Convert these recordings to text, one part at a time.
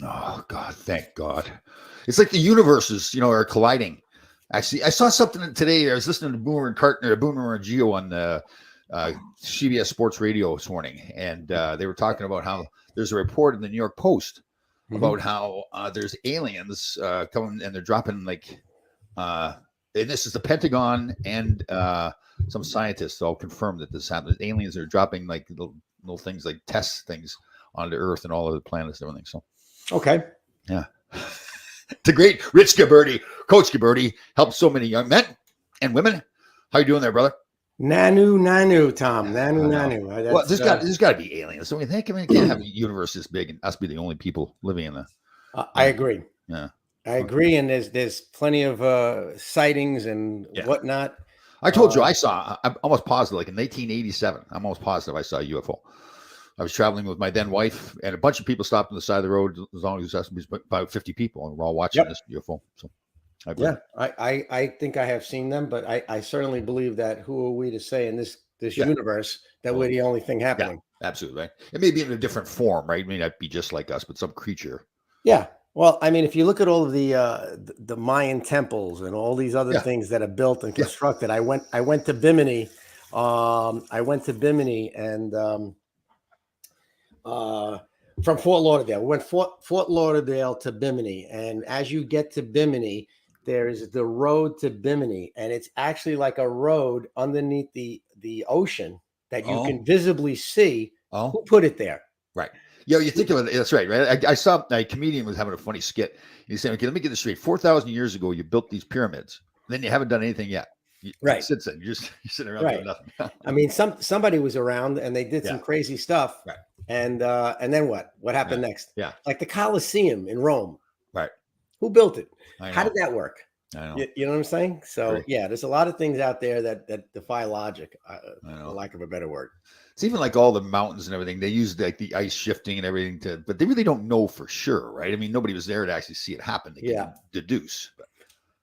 Oh God, thank God. It's like the universes, are colliding. Actually, I saw something today. I was listening to Boomer and Geo on CBS Sports Radio this morning, and they were talking about how there's a report in the New York Post about how there's aliens coming and they're dropping and this is the Pentagon and some scientists all confirmed that this happened. Aliens are dropping like little things like test things onto Earth and all of the planets and everything. So, okay, yeah. The great Rich Gabberty, Coach Gabberty, helped so many young men and women. How you doing there, brother? Nanu, Tom. Nanu. Well, there's got to be aliens. So we think, you can't have a universe this big and us be the only people living in the. I agree. Yeah, I agree. And there's plenty of sightings and whatnot. I told you I'm almost positive, like in 1987, I'm almost positive I saw a UFO. I was traveling with my then wife, and a bunch of people stopped on the side of the road. As long as it was about 50 people, and we're all watching this UFO. So, I think I have seen them, but I certainly believe that who are we to say in this universe that we're the only thing happening? Yeah, absolutely, right. It may be in a different form, right? It may not be just like us, but some creature. Yeah. Well, I mean, if you look at all of the Mayan temples and all these other things that are built and constructed, I went to Bimini. I went to Bimini and. From Fort Lauderdale. We went Fort Lauderdale to Bimini. And as you get to Bimini, there is the road to Bimini. And it's actually like a road underneath the ocean that you can visibly see who put it there. Right. Yeah, you think of it. That's right. Right. I saw a comedian was having a funny skit. He's saying, okay, let me get this straight. 4,000 years ago, you built these pyramids. Then you haven't done anything yet. Right. Since then, you're sitting around doing nothing. I mean, somebody was around and they did some crazy stuff. Right. And then what? What happened next? Yeah. Like the Colosseum in Rome. Right. Who built it? How did that work? I know. You know what I'm saying? So there's a lot of things out there that defy logic, for lack of a better word. It's even like all the mountains and everything. They use like the ice shifting and everything but they really don't know for sure, right? I mean, nobody was there to actually see it happen. They can deduce. But.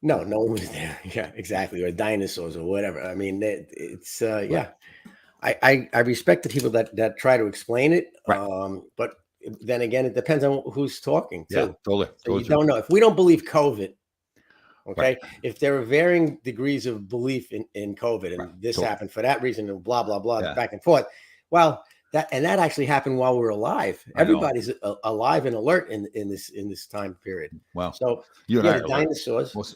No one was there. Yeah, exactly. Or dinosaurs or whatever. I mean, it's I respect the people that try to explain it. Right. But then again, it depends on who's talking. Yeah, totally. So you don't know. If we don't believe COVID, okay, if there are varying degrees of belief in COVID and this happened for that reason and blah, blah, blah, back and forth. Well, that actually happened while we're alive. Everybody's alive and alert in this time period. Wow. So you and I the dinosaurs. Well,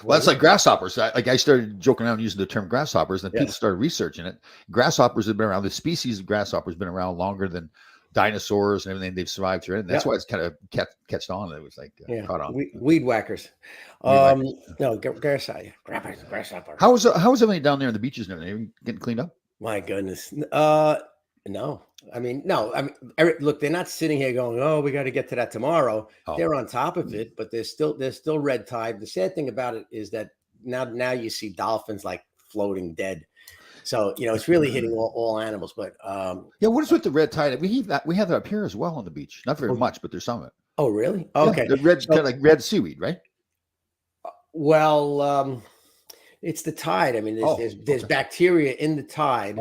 that's like grasshoppers. I started joking around using the term grasshoppers, and people started researching it. Grasshoppers have been around. The species of grasshoppers have been around longer than dinosaurs and everything. They've survived through it. And that's why it's kind of catched on. It was like caught on. Weed whackers. No, grasshopper. How is everything down there on the beaches and everything? Getting cleaned up? My goodness. No, I mean, look, they're not sitting here going, "Oh, we got to get to that tomorrow." They're on top of it, but there's still red tide. The sad thing about it is that now you see dolphins like floating dead. So it's really hitting all animals. But what is with the red tide? We have that up here as well on the beach. Not very much, but there's some of it. Oh, really? Okay. The red kind of like red seaweed, right? Well, it's the tide. I mean, there's bacteria in the tide.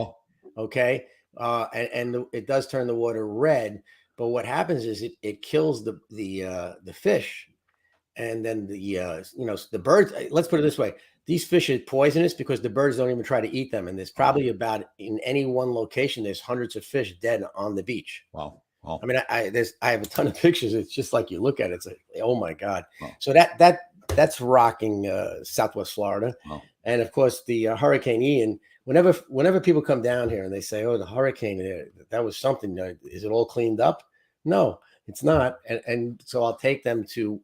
Okay. And it does turn the water red, but what happens is it kills the fish, and then the birds. Let's put it this way: these fish are poisonous because the birds don't even try to eat them, and there's probably in any one location there's hundreds of fish dead on the beach. Wow. I mean, I have a ton of pictures. It's just like you look at it, it's like, oh my God. Wow. So that's rocking Southwest Florida, and of course the Hurricane Ian. Whenever people come down here and they say, "Oh, the hurricane, that was something," is it all cleaned up? No, it's not. And so I'll take them to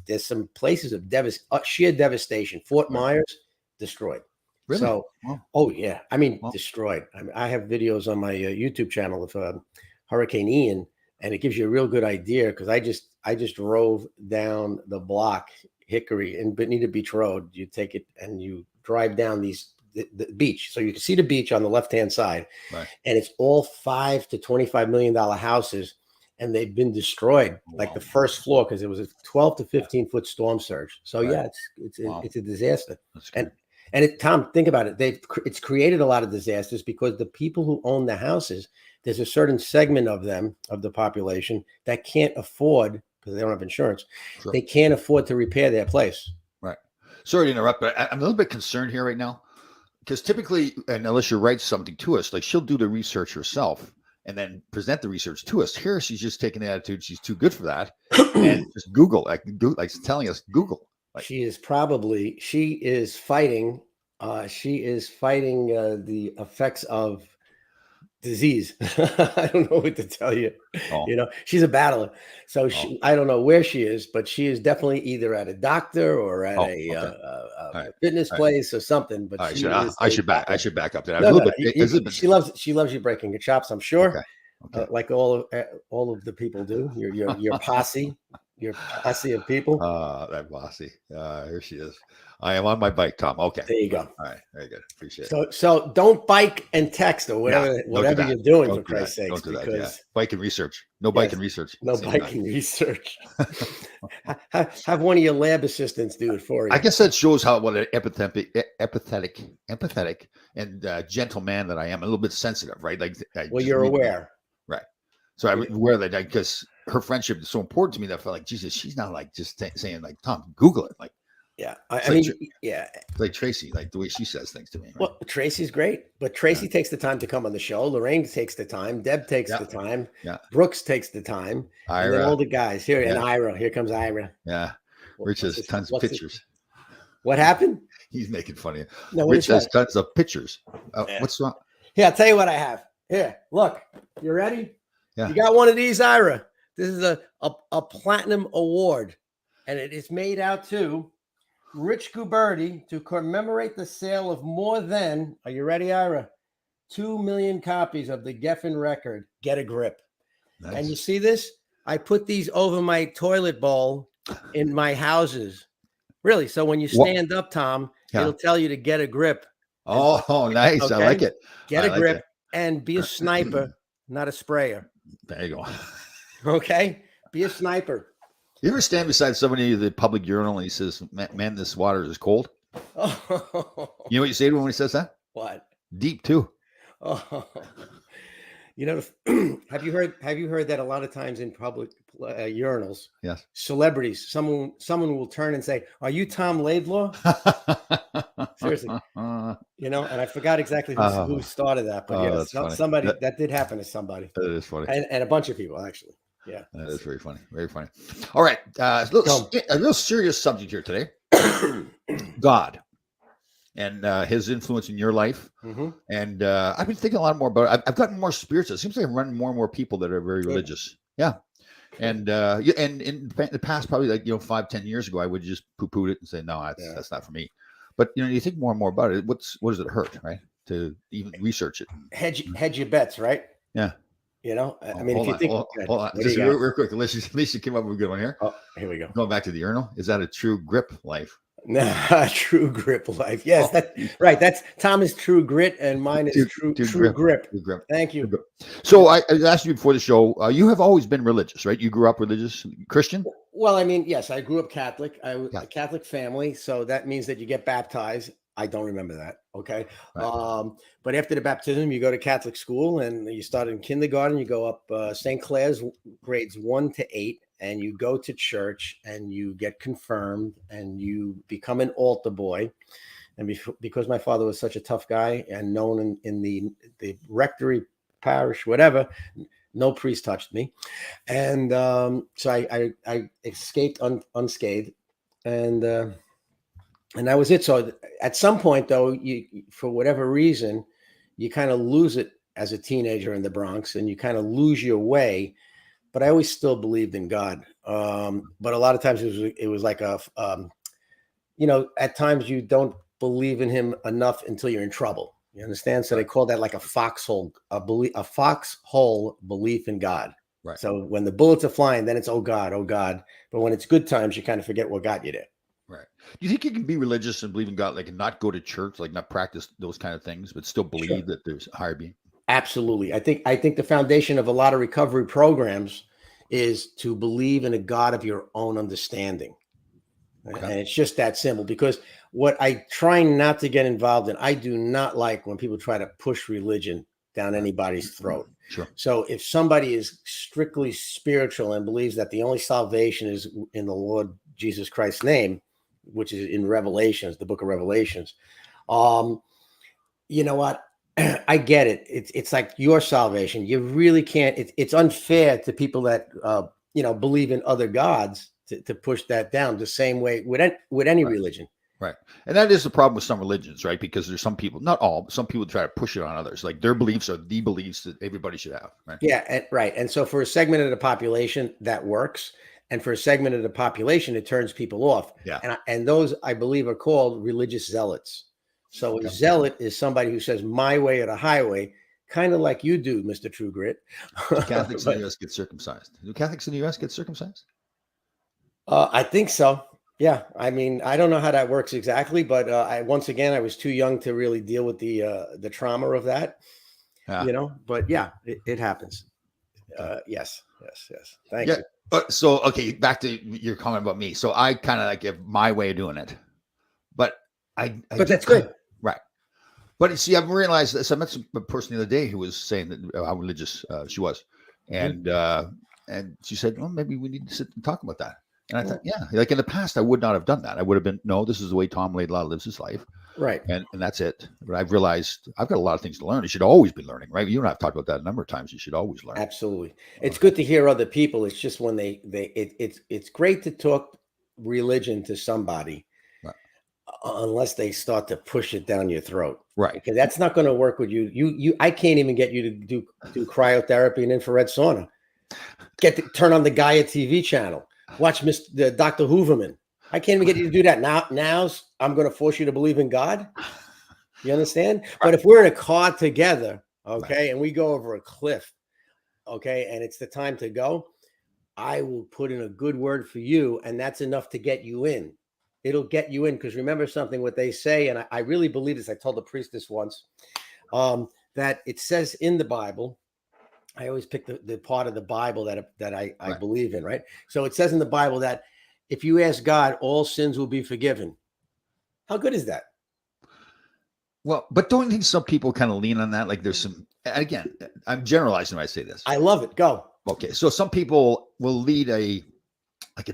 there's some places of sheer devastation. Fort Myers destroyed. Really? So, oh yeah, I mean destroyed. I have videos on my YouTube channel of Hurricane Ian, and it gives you a real good idea because I just drove down the block Hickory in Bonita Beach Road. You take it and you drive down the beach, so you can see the beach on the left-hand side, and it's all $5 to $25 million houses, and they've been destroyed, like the first floor, because it was a 12 to 15 foot storm surge. So it's a disaster. And Tom, think about it. It's created a lot of disasters because the people who own the houses, there's a certain segment of them, of the population, that can't afford, because they don't have insurance, Sure. they can't afford to repair their place. Right. Sorry to interrupt, but I'm a little bit concerned here right now because typically, and Alicia writes something to us, like she'll do the research herself and then present the research to us. Here, she's just taking the attitude she's too good for that and just Google, like telling us Google. Like, she is fighting the effects of disease. I don't know what to tell you. Oh. You know, she's a battler. So I don't know where she is, but she is definitely either at a doctor or at a fitness place or something. But I should back up to that. No, she loves you breaking your chops, I'm sure. Okay. Like all of the people do. Your posse. Your posse of people. That posse. Here she is. I am on my bike, Tom. Okay. There you go. All right. Very good. Appreciate it. So don't bike and text or whatever you're doing, for Christ's sake. Don't do that. Yeah. Bike and research. No bike and research. No bike and research. Have one of your lab assistants do it for you. I guess that shows what an empathetic and gentle man that I am. A little bit sensitive, right? Like, you're aware. Right. So I'm aware that because her friendship is so important to me that I felt like, Jesus, she's not like just saying like, Tom, Google it. Like, yeah. Like Tracy, like the way she says things to me. Right? Well, Tracy's great, but Tracy takes the time to come on the show. Lorraine takes the time. Deb takes the time. Yeah. Brooks takes the time. Ira. And then all the guys here. And Ira. Here comes Ira. Yeah. Rich has tons of pictures. What happened? He's making fun of you. No, Rich has tons of pictures. What's wrong? Here, I'll tell you what I have. Here, look. You ready? Yeah. You got one of these, Ira. This is a platinum award. And it is made out to Rich Guberti to commemorate the sale of more than, are you ready, Ira? 2 million copies of the Geffen record, Get a Grip. Nice. And you see this? I put these over my toilet bowl in my houses. Really? So when you stand up, Tom, it'll tell you to get a grip. Oh, nice. Okay? I like it. Get a grip and be a sniper, not a sprayer. There you go. Okay? Be a sniper. You ever stand beside somebody at the public urinal and he says, man, this water is cold? Oh. You know what you say to him when he says that? What? Deep too. Oh. You know, have you heard that a lot of times in public urinals? Yes. Celebrities, someone will turn and say, "Are you Tom Laidlaw?" Seriously, you know. And I forgot exactly who started that, but somebody that did happen to somebody. That is funny, and a bunch of people actually. Yeah, that is very funny. Very funny. All right, a real serious subject here today. God. And his influence in your life. Mm-hmm. And I've been thinking a lot more about it. I've gotten more spiritual. It seems like I'm running more and more people that are very religious. Yeah. And in the past, probably 5-10 years ago, I would just poo-pooed it and say, no, that's not for me. But, you think more and more about it. What does it hurt, right? To even research it. Hedge your bets, right? Yeah. I mean, if you think. Hold on. Just real quick. Alicia came up with a good one here. Oh, here we go. Going back to the urinal. Is that a true grip life? Nah, true grip life. Yes, that's right. That's Thomas' true grit, and mine is true grip. True grip. Thank you. So I asked you before the show. You have always been religious, right? You grew up religious, Christian. Well, I mean, yes, I grew up Catholic. I was a Catholic family, so that means that you get baptized. I don't remember that. Okay. Right. But after the baptism, you go to Catholic school and you start in kindergarten. You go up St. Clair's grades 1 to 8, and you go to church and you get confirmed and you become an altar boy. And because my father was such a tough guy and known in the rectory parish, whatever, no priest touched me. And so I escaped unscathed. And that was it. So at some point, though, you, for whatever reason, you kind of lose it as a teenager in the Bronx, and you kind of lose your way. But I always still believed in God. But a lot of times it was like at times you don't believe in him enough until you're in trouble. You understand? So they call that like a foxhole belief in God. Right. So when the bullets are flying, then it's, oh God. But when it's good times, you kind of forget what got you there. Right. Do you think you can be religious and believe in God, like, and not go to church, like not practice those kind of things, but still believe that there's a higher being? Absolutely. I think the foundation of a lot of recovery programs is to believe in a God of your own understanding. Okay. And it's just that simple, because what I try not to get involved in, I do not like when people try to push religion down anybody's throat. Sure. So if somebody is strictly spiritual and believes that the only salvation is in the Lord Jesus Christ's name, which is in Revelations, the book of Revelations, you know what? I get it. It's like your salvation. You really can't. It's unfair to people that believe in other gods to push that down the same way with any Right. religion. Right. And that is the problem with some religions, right? Because there's some people, not all, but some people try to push it on others. Like their beliefs are the beliefs that everybody should have. Right. Yeah, right. And so for a segment of the population, that works. And for a segment of the population, it turns people off. Yeah. And those, I believe, are called religious zealots. So a zealot is somebody who says my way or the highway, kind of like you do, Mr. True Grit. Do Catholics in the U.S. get circumcised? Do Catholics in the U.S. get circumcised? I think so. Yeah. I mean, I don't know how that works exactly, but I was too young to really deal with the trauma of that, Yeah. but yeah, it happens. Yes. Thank you. So, okay, back to your comment about me. So I kind of like have my way of doing it, but But that's good. Right. But you see, I've realized this. I met a person the other day who was saying that how religious she was. And she said, well, maybe we need to sit and talk about that. And I thought, yeah, like in the past, I would not have done that. I would have been, no, this is the way Tom Laidlaw lives his life. Right. And that's it. But I've realized I've got a lot of things to learn. You should always be learning, right? You and I have talked about that a number of times. You should always learn. Absolutely. It's good to hear other people. It's just when it's great to talk religion to somebody, right, unless they start to push it down your throat. Right. Because that's not going to work with you. I can't even get you to do cryotherapy and infrared sauna. Turn on the Gaia TV channel. Watch the Dr. Hooverman. I can't even get you to do that. Now I'm going to force you to believe in God. You understand? Right. But if we're in a car together, okay, right, and we go over a cliff, okay, and it's the time to go, I will put in a good word for you, and that's enough to get you in. It'll get you in, because remember something, what they say, and I really believe this. I told the priest this once, that it says in the Bible. I always pick the part of the Bible that I right, believe in, right? So it says in the Bible that if you ask God, all sins will be forgiven. How good is that? Well, but don't you think some people kind of lean on that? Like there's some, again, I'm generalizing when I say this. I love it. Go. Okay. So some people will lead a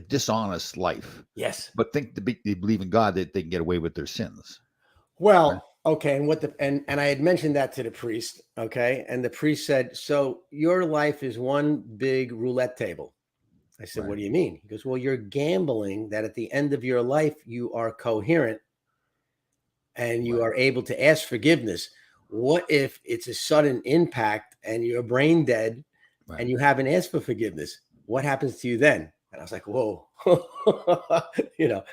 dishonest life. Yes. But think they believe in God that they can get away with their sins. Well, right? Okay. And and I had mentioned that to the priest. Okay. And the priest said, so your life is one big roulette table. I said, right, what do you mean? He goes, well, you're gambling that at the end of your life, you are coherent and you are able to ask forgiveness. What if it's a sudden impact and you're brain dead, right, and you haven't asked for forgiveness? What happens to you then? And I was like, whoa,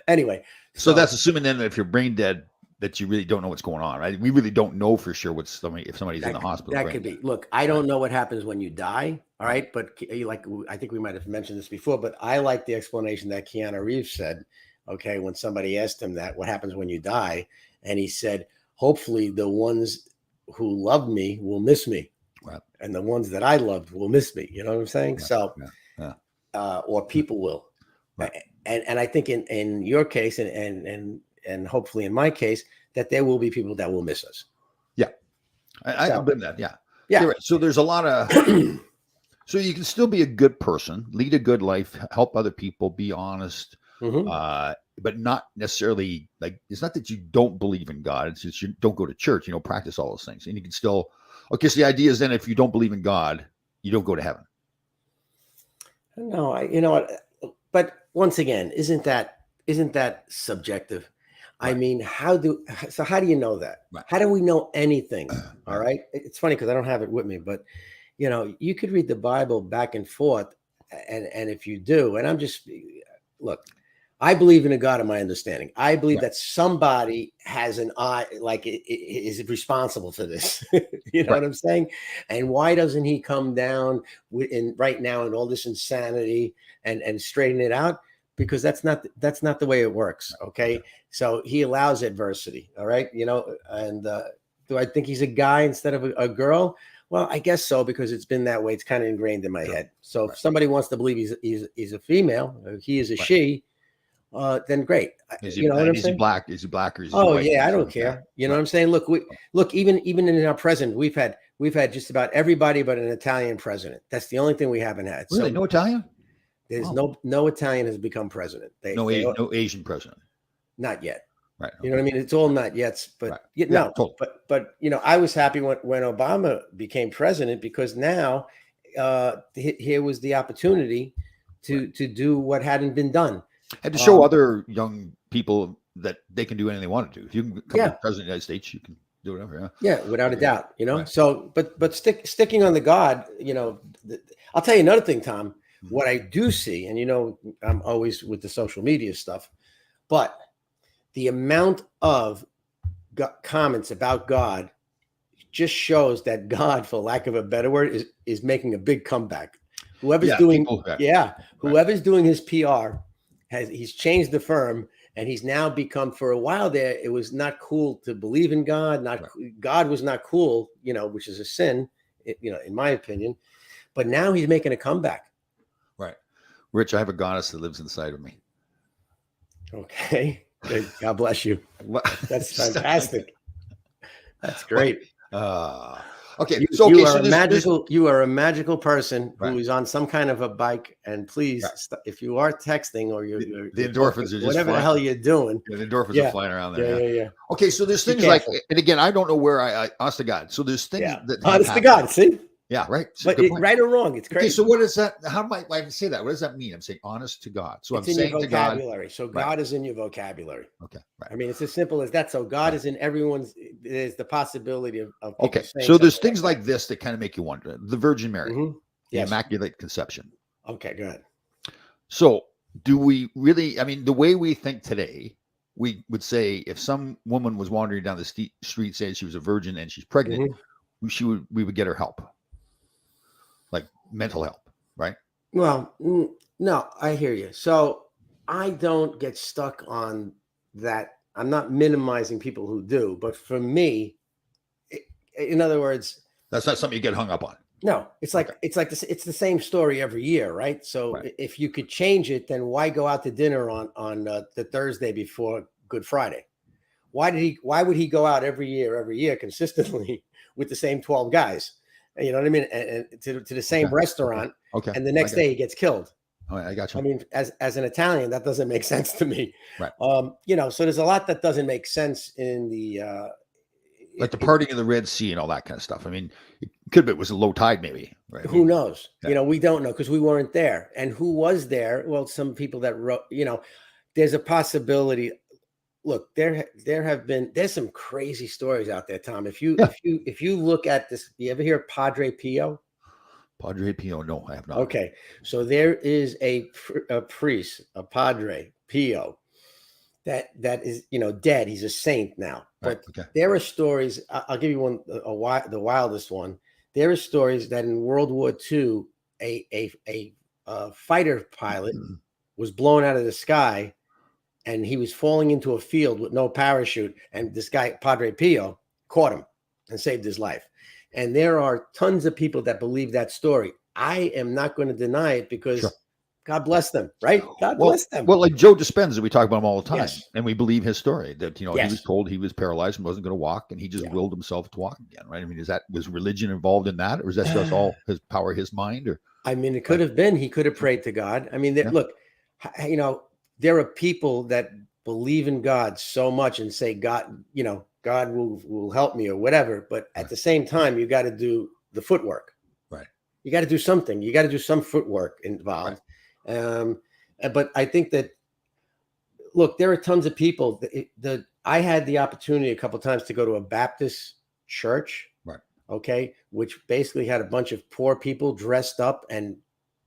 anyway. So that's assuming then that if you're brain dead, that you really don't know what's going on, right? We really don't know for sure if somebody's in the hospital. That could be. Look, I don't know what happens when you die. All right. But I think we might have mentioned this before, but I like the explanation that Keanu Reeves said, okay, when somebody asked him that, what happens when you die? And he said, hopefully the ones who love me will miss me. Right. And the ones that I loved will miss me. You know what I'm saying? Right. So, or people will. Right. And I think in your case and hopefully in my case, that there will be people that will miss us. Yeah. I believe that. Yeah. Yeah. Right. So there's a lot of, so you can still be a good person, lead a good life, help other people, be honest, but not necessarily like, it's not that you don't believe in God. It's just you don't go to church, practice all those things. And you can still, okay. So the idea is then if you don't believe in God, you don't go to heaven. No, you know what? But once again, isn't that subjective? Right. I mean, how do you know that? Right. How do we know anything? All right. It's funny because I don't have it with me, but you could read the Bible back and forth. And if you do, and look, I believe in a God of my understanding. I believe that somebody has an eye, like is responsible for this. You know what I'm saying? And why doesn't he come down right now in all this insanity and straighten it out? Because that's not the way it works. Okay. So he allows adversity. All right. And do I think he's a guy instead of a girl? Well, I guess so, because it's been that way. It's kind of ingrained in my head. So if somebody wants to believe he's a female, or he is a she, then great. Is he black? Is he black or is he white? Oh yeah, I don't care. You know what I'm saying? Look, even in our present, we've had we've had just about everybody but an Italian president. That's the only thing we haven't had. Really? So No Italian? there's Oh. no Italian has become president. No Asian president. Not yet. Right. You know what I mean? It's all not yet, but Right. you Yeah, know, totally. but you know, I was happy when Obama became president because now here was the opportunity to do what hadn't been done. And to show other young people that they can do anything they want to do. If you can become Yeah. the president of the United States, you can do whatever. Yeah, without a Yeah. doubt, you know. Right. So, but sticking on the God, you know, I'll tell you another thing, Tom. Mhm. What I do see, and you know, I'm always with the social media stuff, but the amount of comments about God just shows that God, for lack of a better word, is making a big comeback. Whoever's doing, whoever's doing his PR he's changed the firm, and he's now become, for a while there, it was not cool to believe in God. God was not cool, you know, which is a sin, you know, in my opinion. But now he's making a comeback. Right. Rich, I have a goddess that lives inside of me. Okay. God bless you. That's fantastic. That's great. Okay. You are a magical person Right. who is on some kind of a bike. And please, if you are texting or you're the endorphins are just whatever the hell you're doing. The endorphins are flying around there. Yeah. Okay, so there's things like, and again, I don't know where I honest to God. So there's things that honest to God, see? Yeah, right. But right or wrong, it's crazy. Okay, so what is that? How might I say that? What does that mean? I'm saying honest to God. So it's I'm in saying your vocabulary. to God. So God is in your vocabulary. Okay, right. I mean, it's as simple as that. So God is in everyone's. There's the possibility of okay. So there's things like this that kind of make you wonder. The Virgin Mary, the Immaculate Conception. Okay, go ahead. So do we really? I mean, the way we think today, we would say if some woman was wandering down the street saying she was a virgin and she's pregnant, we would get her help. Like mental help, right? Well, no, I hear you. So I don't get stuck on that. I'm not minimizing people who do, but for me, in other words, that's not something you get hung up on. No, it's like this. It's the same story every year, right? So if you could change it, then why go out to dinner on the Thursday before Good Friday? Why would he go out every year consistently with the same 12 guys? You know what I mean? And to the same restaurant. Okay. And the next day he gets killed. All right, I got you. I mean, as an Italian, that doesn't make sense to me. Right. You know, so there's a lot that doesn't make sense in the like the parting of the Red Sea and all that kind of stuff. I mean, it was a low tide, maybe. Right? Who knows? Yeah. You know, we don't know because we weren't there. And who was there? Well, some people that wrote. You know, there's a possibility. Look, there's some crazy stories out there, Tom. If you look at this, you ever hear Padre Pio? Padre Pio, no, I have not. Okay, so there is a priest, a Padre Pio, that is, you know, dead. He's a saint now. But there are stories. I'll give you one, the wildest one. There are stories that in World War II, a fighter pilot was blown out of the sky. And he was falling into a field with no parachute. And this guy, Padre Pio, caught him and saved his life. And there are tons of people that believe that story. I am not going to deny it because God bless them, right? God bless them. Well, like Joe Dispenza, we talk about him all the time. And we believe his story that, you know, he was told he was paralyzed and wasn't going to walk. And he just willed himself to walk again, right? I mean, was religion involved in that? Or is that just all his power, his mind? Or I mean, it could have been. He could have prayed to God. I mean, look, you know, there are people that believe in God so much and say, God, you know, God will help me or whatever. But at the same time, you got to do the footwork. Right. You got to do something. You got to do some footwork involved. Right. But I think that, look, there are tons of people that I had the opportunity a couple of times to go to a Baptist church. Right. Okay. Which basically had a bunch of poor people dressed up, and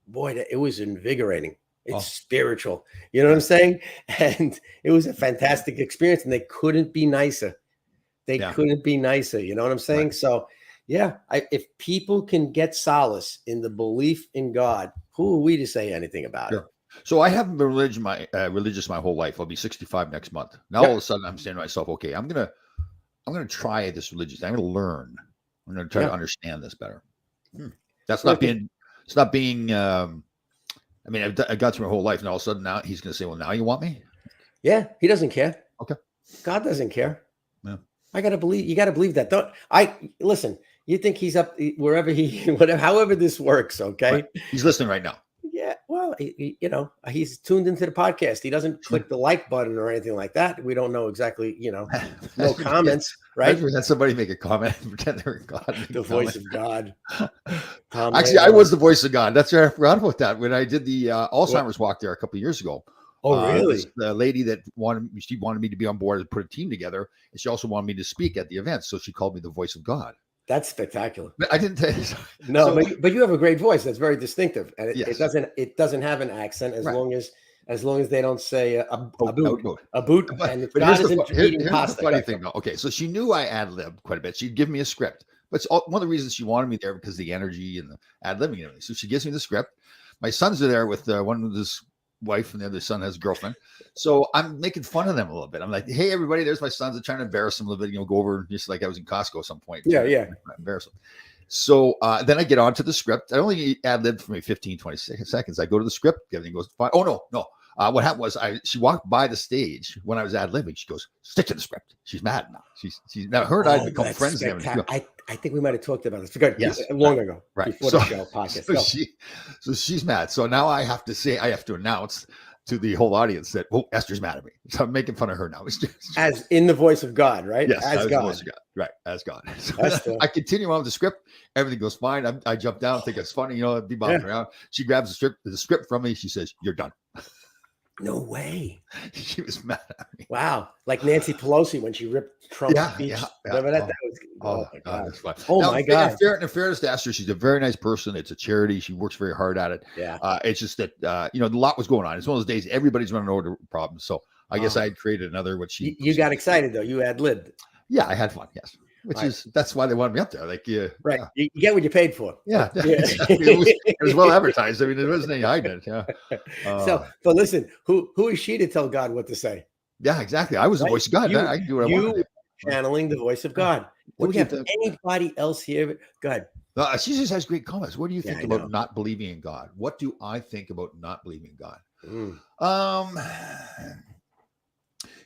boy, it was invigorating. It's spiritual. You know what I'm saying? And it was a fantastic experience, and they couldn't be nicer. Couldn't be nicer. You know what I'm saying? Right. So, yeah, if people can get solace in the belief in God, who are we to say anything about it? So I haven't been religious my whole life. I'll be 65 next month. Now all of a sudden I'm saying to myself, okay, I'm gonna try this religious. I'm gonna learn. I'm gonna try to understand this better. That's not being. It's not being. I mean, I've got through my whole life, and all of a sudden now he's going to say, "Well, now you want me?" Yeah, he doesn't care. Okay, God doesn't care. Yeah, I got to believe. You got to believe that. Listen. You think he's up wherever whatever, however this works. Okay. Right. He's listening right now. Yeah. Well, you know, he's tuned into the podcast. He doesn't click the like button or anything like that. We don't know exactly, you know, no comments, right? I've had somebody make a comment and pretend they're God. The voice of God. Actually, I was the voice of God. That's right. I forgot about that when I did the Alzheimer's walk there a couple of years ago. Oh, really? The lady that wanted me to be on board and put a team together, and she also wanted me to speak at the event. So she called me the voice of God. That's spectacular. But I didn't tell you. No, but you have a great voice. That's very distinctive, and Yes. it doesn't have an accent as Right. long as they don't say a boot, boot. a boot. But, And if but God here's isn't eating the pasta, funny thing, though. Okay, so she knew I ad libbed quite a bit. She'd give me a script, but it's one of the reasons she wanted me there because the energy and the ad libbing and everything. So she gives me the script. My sons are there with one with his wife, and the other son has a girlfriend. So I'm making fun of them a little bit. I'm like, "Hey, everybody, there's my sons." I'm trying to embarrass them a little bit, go over just like I was in Costco at some point. Yeah. Embarrass them. So then I get onto the script. I only ad libbed for maybe 15, 20 seconds. I go to the script. Everything goes fine. Oh, no. What happened was she walked by the stage when I was ad libbing. She goes, "Stick to the script." She's mad now. She's now her and I become friends. I think we might have talked about this. Good. Yes, long ago, right before the show podcast. So she's mad. So now I have to announce to the whole audience that Esther's mad at me. So I'm making fun of her now. As in the voice of God, right? Yes, as God. Right, as God. So I continue on with the script. Everything goes fine. I jump down, think it's funny, be bobbing around. She grabs the script from me. She says, "You're done." No way. She was mad at me. Wow. Like Nancy Pelosi when she ripped Trump's speech. Yeah. Remember that? That was, my God. That's fun. Oh, my God. In fairness to Esther, she's a very nice person. It's a charity. She works very hard at it. Yeah. It's just that, a lot was going on. It's one of those days everybody's running over the problems. So I guess I had created another, you got excited though. You ad libbed. Yeah, I had fun. Yes. That's why they wanted me up there. Like, right. Yeah. You get what you paid for. Yeah. It was well advertised. I mean, there wasn't any hiding it. Yeah. But listen, who is she to tell God what to say? Yeah, exactly. I was the voice of God. I can do what I want. You channeling the voice of God. Do we have anybody else here? Go ahead. She just has great comments. What do you think about not believing in God? What do I think about not believing in God?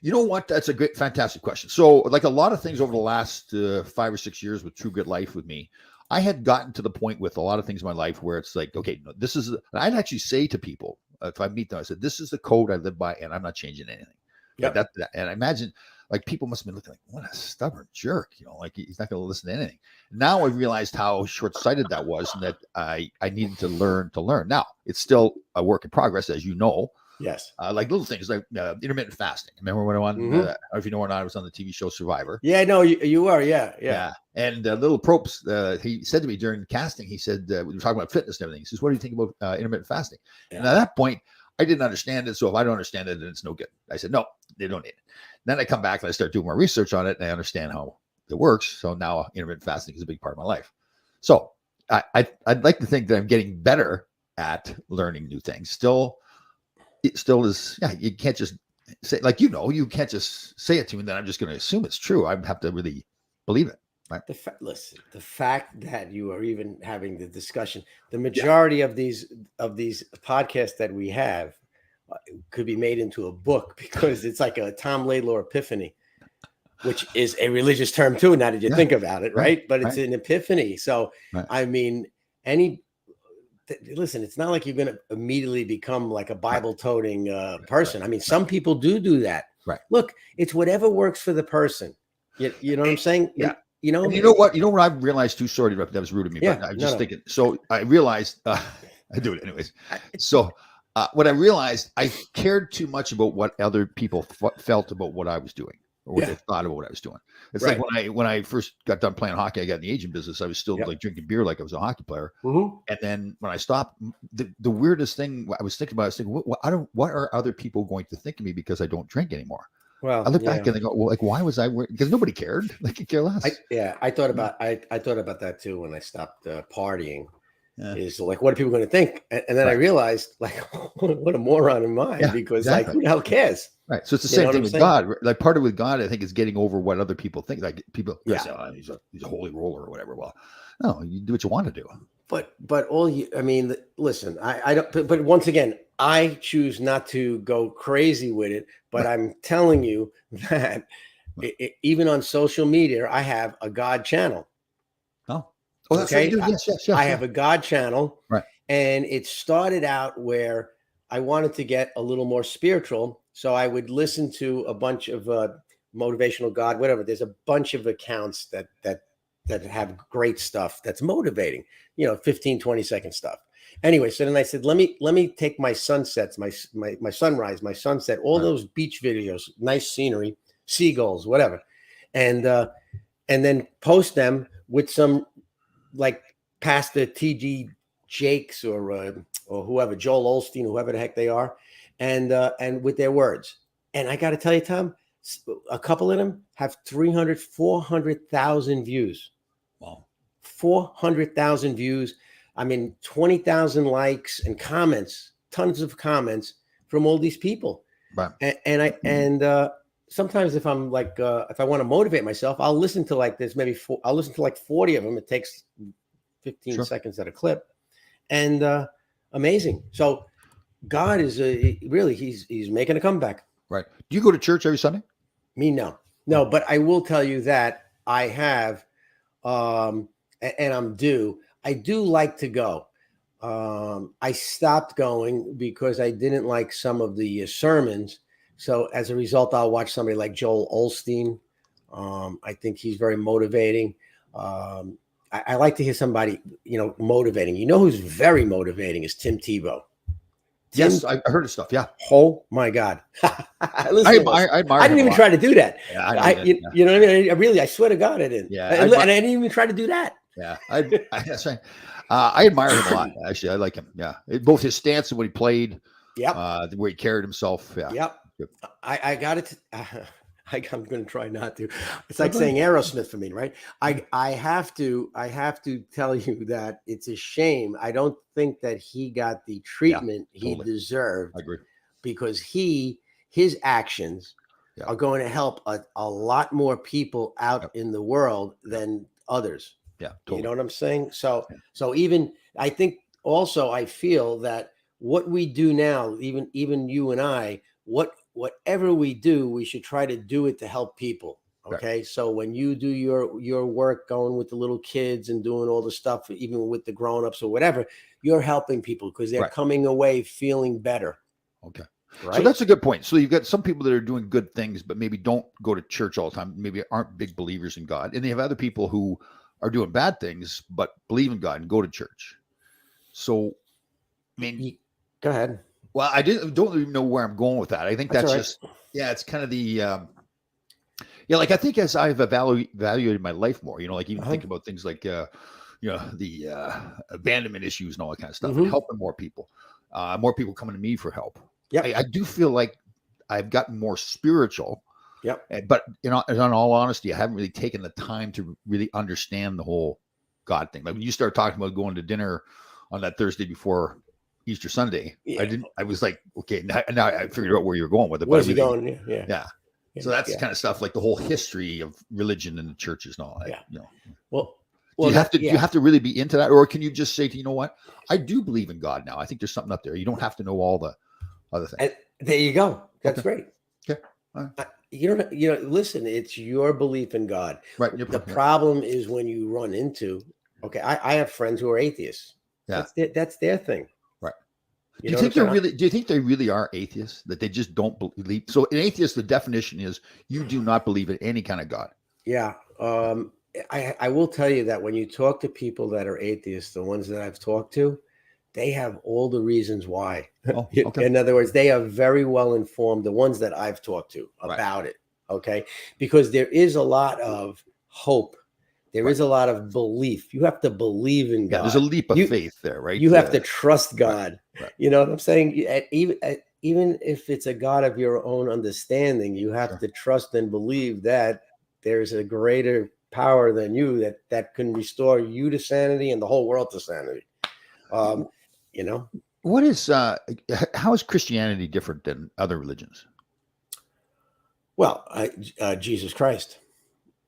You know what? That's a fantastic question. So, like a lot of things over the last 5 or 6 years with True Grit Life with me, I had gotten to the point with a lot of things in my life where it's like, okay, no, this is. I'd actually say to people if I meet them, I said, "This is the code I live by, and I'm not changing anything." Yep. Like that, and I imagine like people must have been looking like, "What a stubborn jerk!" Like he's not going to listen to anything. Now I realized how short-sighted that was, and that I needed to learn. Now it's still a work in progress, as you know. Yes. Like little things like intermittent fasting. Remember when I won? I don't know if you know or not. I was on the TV show Survivor. Yeah, no, you are. Yeah. And little Probst, he said to me during casting, he said, we were talking about fitness and everything. He says, "What do you think about intermittent fasting?" Yeah. And at that point, I didn't understand it. So if I don't understand it, then it's no good. I said, "No, they don't need it." Then I come back and I start doing more research on it, and I understand how it works. So now intermittent fasting is a big part of my life. So I'd like to think that I'm getting better at learning new things. It still is. Yeah, you can't just say you can't just say it to me, and then I'm just going to assume it's true. I have to really believe it. Right. Listen, the fact that you are even having the discussion, the majority of these podcasts that we have could be made into a book because it's like a Tom Laidlaw epiphany, which is a religious term too. Now that you think about it, right? But it's an epiphany. So I mean, listen, it's not like you're going to immediately become like a Bible-toting person. I mean, some people do that. Right. Look, it's whatever works for the person. You know what I'm saying? Yeah. You know what I've realized too. Sorry that was rude of me, but I'm just thinking. So I realized I do it anyways. So what I realized, I cared too much about what other people felt about what I was doing. Or what they thought about what I was doing. It's like when I first got done playing hockey, I got in the agent business. I was still like drinking beer like I was a hockey player. And then when I stopped, the weirdest thing I was thinking about, what are other people going to think of me because I don't drink anymore? Well, I look back and I go, well, like, why was I? Because nobody cared. Like, could care less. I thought about that too when I stopped partying. Is like, what are people going to think? And then I realized, like, what a moron am I? Because like, who the hell cares? Right. So it's the same thing with God. Like part of with God, I think, is getting over what other people think. Like people say, "Oh, he's a holy roller" or whatever. Well, no, you do what you want to do. But listen, I don't. But once again, I choose not to go crazy with it. But I'm telling you that even on social media, I have a God channel. Oh. Oh, that's Okay. right. You do. Yes, yes, yes. I yeah. have a God channel. Right. And it started out where I wanted to get a little more spiritual. So I would listen to a bunch of motivational God, whatever. There's a bunch of accounts that have great stuff that's motivating, 15, 20-second stuff. Anyway, so then I said, let me take my sunsets, my sunrise, my sunset, all Right. those beach videos, nice scenery, seagulls, whatever. And then post them with some like Pastor T.G. Jakes or whoever, Joel Osteen, whoever the heck they are, and with their words. And I got to tell you, Tom, a couple of them have 300, 400,000 views. Wow. 400,000 views. I mean, 20,000 likes and comments, tons of comments from all these people. Right. And sometimes if I'm like, if I want to motivate myself, I'll listen to like this, I'll listen to like 40 of them. It takes 15 seconds at a clip, and amazing. So God is really, he's making a comeback. Right. Do you go to church every Sunday? Me, no, but I will tell you that I have, and I'm due. I do like to go. I stopped going because I didn't like some of the sermons. So as a result, I'll watch somebody like Joel Osteen. I think he's very motivating. I like to hear somebody, motivating. You know who's very motivating is Tim Tebow. Yes, I heard his stuff. Yeah. Oh my God. I admire I didn't even try to do that. Yeah, you know what I mean? I swear to God, I didn't. Yeah, and I didn't even try to do that. Yeah, that's right. I admire him a lot. Actually, I like him. Yeah, both his stance and what he played. Yep. The way he carried himself. Yeah. Yep. I got it. I'm going to try not to. It's like saying Aerosmith for me, right? I have to tell you that it's a shame. I don't think that he got the treatment he deserved. I agree. Because his actions are going to help a lot more people out in the world than others. Yeah, totally. You know what I'm saying? So even I think also I feel that what we do now, even you and I, whatever we do, we should try to do it to help people. Okay. Right. So when you do your work going with the little kids and doing all the stuff, even with the grown-ups or whatever, you're helping people because they're coming away feeling better. Okay. Right? So that's a good point. So you've got some people that are doing good things, but maybe don't go to church all the time, maybe aren't big believers in God. And they have other people who are doing bad things, but believe in God and go to church. So, I mean, go ahead. Well, I don't even know where I'm going with that. I think that's right. just, it's kind of the, like I think as I've evaluated my life more, like even think about things like, the abandonment issues and all that kind of stuff, and helping more people coming to me for help. Yeah, I do feel like I've gotten more spiritual. Yep. But in all honesty, I haven't really taken the time to really understand the whole God thing. Like when you start talking about going to dinner on that Thursday before Easter Sunday, I was like, okay, now I figured out where you're going with it. Where's he going? Yeah. So that's kind of stuff like the whole history of religion and the churches and all that. Yeah. Well, do you have to really be into that, or can you just say, you know what, I do believe in God now. I think there's something up there. You don't have to know all the other things. And there you go. That's great. Okay. All right. Listen, it's your belief in God. Right. The problem is when you run into, I have friends who are atheists. Yeah. That's their thing. Right. Do you think they really are atheists, that they just don't believe? So an atheist, the definition is you do not believe in any kind of God. Yeah. I will tell you that when you talk to people that are atheists, the ones that I've talked to, they have all the reasons why. Oh, okay. In other words, they are very well informed, the ones that I've talked to about it. Okay. Because there is a lot of hope. There is a lot of belief. You have to believe in God. There's a leap of faith there, right? You have to trust God. Right. You know what I'm saying? Even if it's a God of your own understanding, you have to trust and believe that there's a greater power than you that can restore you to sanity and the whole world to sanity. What is how is Christianity different than other religions? Well, Jesus Christ.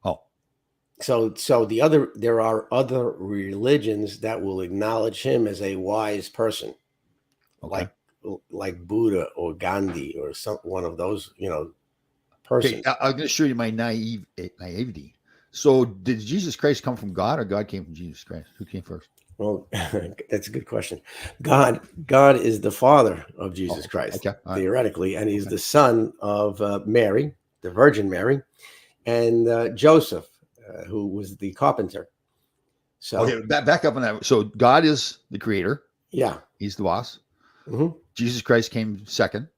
Oh, so there are other religions that will acknowledge him as a wise person, like Buddha or Gandhi or one of those, person. Okay, I'm going to show you my naivety. So did Jesus Christ come from God, or God came from Jesus Christ? Who came first? Well, that's a good question. God is the father of Jesus Oh, Christ, okay. All right. theoretically, and he's Okay. the son of Mary, the Virgin Mary, and Joseph, who was the carpenter. So, Okay. Back up on that. So God is the creator. yeah. He's the boss. Mhm. Jesus Christ came second,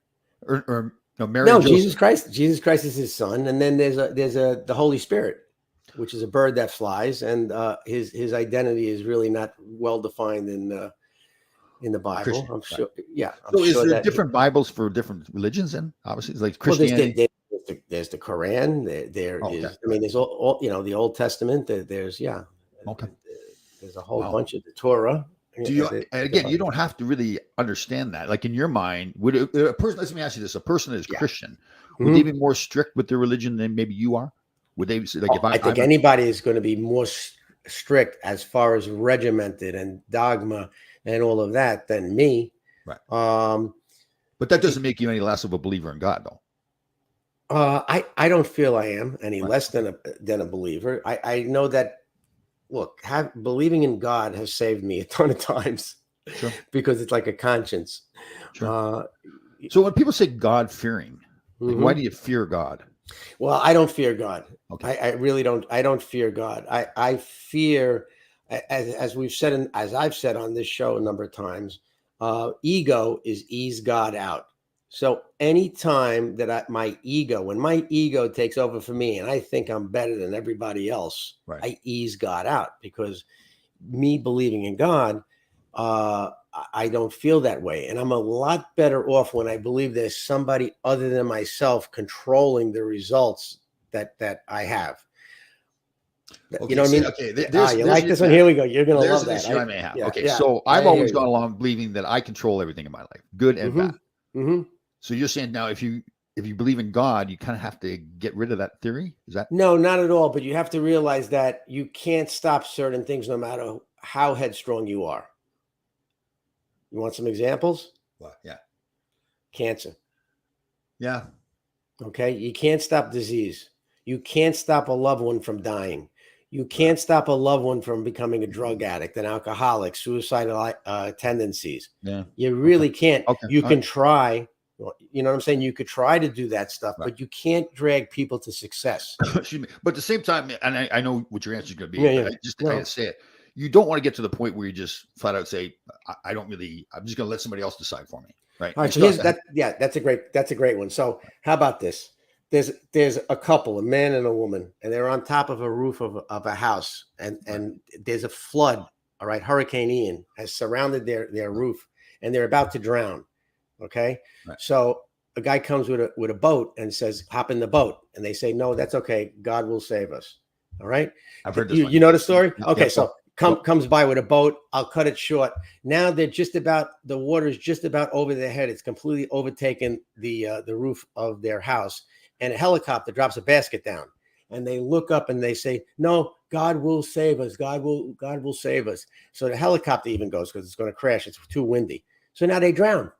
or no, Mary No, and Joseph. Jesus Christ is his son, and then there's the Holy Spirit, which is a bird that flies, and his identity is really not well defined in the Bible. Christian. I'm Right. sure. Yeah, I'm So is sure there that. different Bibles for different religions? Then obviously, it's like Well, Christianity. there's the Quran. There Oh, is. okay. I mean, there's all the Old Testament. There's Okay. there's a whole Wow. bunch of the Torah. Do you? And again, you don't have to really understand that. Like in your mind, would a person? Let me ask you this: a person that is Yeah. Christian, would they Mhm. be more strict with their religion than maybe you are? Would they say, like if I think I'm anybody is going to be more strict as far as regimented and dogma and all of that than me. right? Um, But that doesn't make you any less of a believer in God, though. I don't feel I am any Right. less than a believer. I know that. Look, believing in God has saved me a ton of times Sure. because it's like a conscience. Sure. Uh, So when people say God fearing, like why mhm. do you fear God? Well, I don't fear God. Okay. I really don't. I don't fear God. I fear, as we've said, as I've said on this show a number of times, ego is ease God out. So anytime that when my ego takes over for me and I think I'm better than everybody else, Right. I ease God out because me believing in God, I don't feel that way. And I'm a lot better off when I believe there's somebody other than myself controlling the results that I have. Okay. You know what I mean? Okay. You like this one? Here we go. You're gonna There's love an that. issue I may have. Yeah, Okay. yeah. So I I've hear always you. gone along believing that I control everything in my life, good and bad. Mm-hmm. So you're saying now if you believe in God, you kind of have to get rid of that theory? Is that No, not at all. But you have to realize that you can't stop certain things no matter how headstrong you are. You want some examples? well, yeah. Cancer. Yeah. Okay. You can't stop disease. You can't stop a loved one from dying. You can't stop a loved one from becoming a drug addict, an alcoholic, suicidal tendencies. Yeah. You really can't. Okay. You All can right. try. You know what I'm saying? You could try to do that stuff, Right. but you can't drag people to success. Excuse me. But at the same time, and I know what your answer is going to be, Yeah, but yeah. just to kind No. of say it, you don't want to get to the point where you just flat out say, I don't really, I'm just going to let somebody else decide for me. Right. All You right, so still have here's to have- that. Yeah, that's a great one. So how about this? There's a couple, a man and a woman, and they're on top of a roof of a house, and there's a flood. All right, Hurricane Ian has surrounded their roof, and they're about to drown. Okay, Right. so a guy comes with a boat and says, "Hop in the boat," and they say, "No, that's okay. God will save us." All right. I've heard this You, one. you know the story? Yep, Okay, yep, so comes by with a boat. I'll cut it short. Now the water is just about over their head. It's completely overtaken the roof of their house, and a helicopter drops a basket down. And they look up and they say, "No, God will save us. God will save us." So the helicopter even goes because it's going to crash. It's too windy. So now they drown.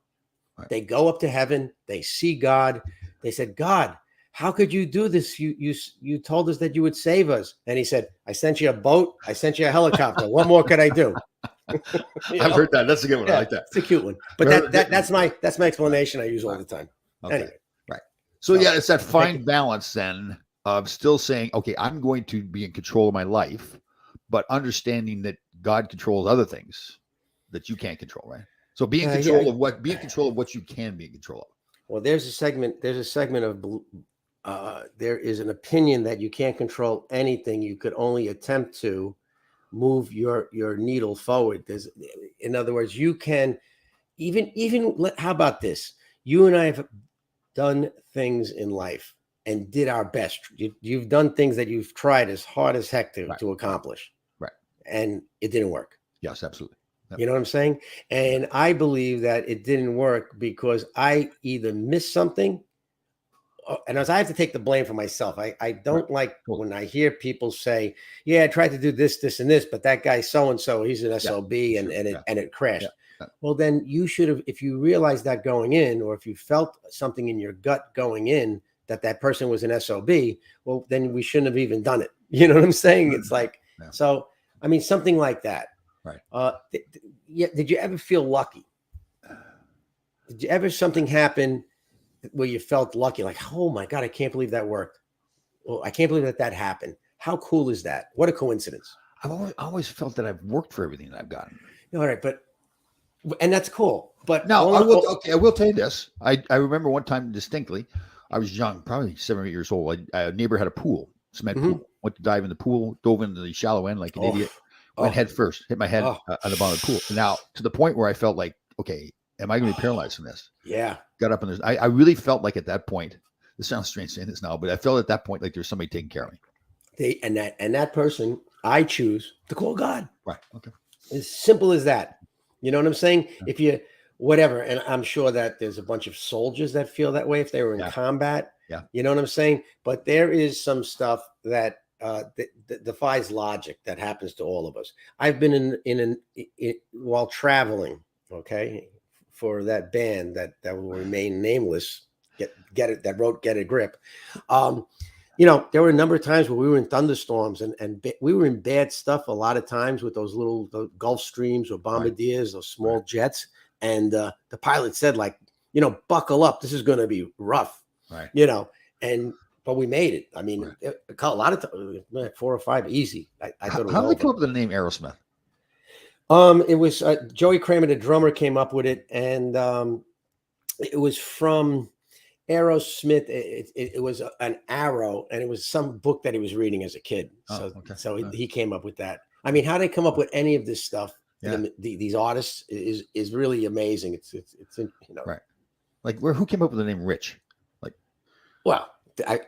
Right. They go up to heaven. They see God. They said, "God, how could you do this? You told us that you would save us." And he said, "I sent you a boat. I sent you a helicopter. What more could I do?" I've heard that. That's a good one. I like that. It's a cute one. But that's my explanation I use all the time. Okay. Anyway. Right. So yeah, it's that fine balance then of still saying, okay, I'm going to be in control of my life, but understanding that God controls other things that you can't control, right? So be in control of what you can be in control of. Well, there's a segment of there is an opinion that you can't control anything. You could only attempt to move your needle forward. In other words, you can how about this? You and I have done things in life and did our best. You've done things that you've tried as hard as heck to accomplish. Right. And it didn't work. Yes, absolutely. Yep. You know what I'm saying? And I believe that it didn't work because I either missed something, and as I have to take the blame for myself. I don't like when I hear people say, "Yeah, I tried to do this, this, and this, but that guy so and so, he's an SOB, and it crashed." Yeah. Well, then you should have, if you realized that going in, or if you felt something in your gut going in that person was an SOB, well, then we shouldn't have even done it. You know what I'm saying? It's like, Yeah. so, I mean, something like that. Right. Yeah. Did you ever feel lucky? Did you ever something happen where you felt lucky? Like, oh my God, I can't believe that worked. Well, I can't believe that happened. How cool is that? What a coincidence. I've always felt that I've worked for everything that I've gotten. All right. And that's cool. But now I will tell you this. I remember one time distinctly, I was young, probably 7 or 8 years old. A neighbor had a pool, cement pool. Went to dive in the pool, dove into the shallow end like an idiot. Went head first, hit my head on the bottom of the pool. Now, to the point where I felt like, okay, am I going to be paralyzed from this? Yeah. Got up in this. I really felt like at that point, this sounds strange saying this now, but I felt at that point like there's somebody taking care of me. And that person, I choose to call God. Right. Okay. As simple as that. You know what I'm saying? Yeah. If you, whatever, and I'm sure that there's a bunch of soldiers that feel that way if they were in combat. Yeah. You know what I'm saying? But there is some stuff that that defies logic that happens to all of us. I've been in while traveling, okay, for that band that will remain nameless. Get it? That wrote "Get a Grip." You know, there were a number of times where we were in thunderstorms and we were in bad stuff a lot of times with those little Gulf Streams or Bombardiers, those small jets. And the pilot said, like, you know, buckle up. This is going to be rough, you know, but we made it. I mean, a lot of times, 4 or 5, easy. I thought how did we come up with the name Aerosmith? It was Joey Kramer, the drummer, came up with it. And it was from Aerosmith. It was an arrow, and it was some book that he was reading as a kid. So he came up with that. I mean, how they come up with any of this stuff, these artists, is really amazing. It's you know, right. Like who came up with the name Rich? Like, well,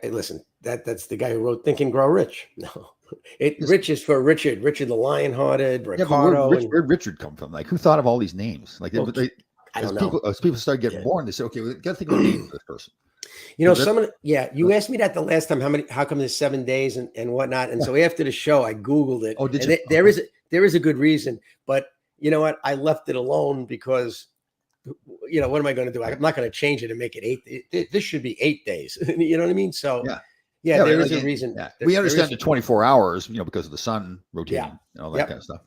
listen, that's the guy who wrote Think and Grow Rich. No, Rich is for Richard the Lionhearted, Ricardo. Where'd Richard come from? Like, who thought of all these names? Like, I don't know. As people started getting born, they said, okay, we got to think of a name for this person. You know, you asked me that the last time, how come there's 7 days and whatnot. And so after the show, I Googled it. Oh, did you? There is a good reason, but you know what? I left it alone because, you know, what am I going to do? I'm not going to change it and make it 8. This should be 8 days. You know what I mean? So there is a reason. Yeah. We understand the 24 hours, you know, because of the sun rotating and all that kind of stuff.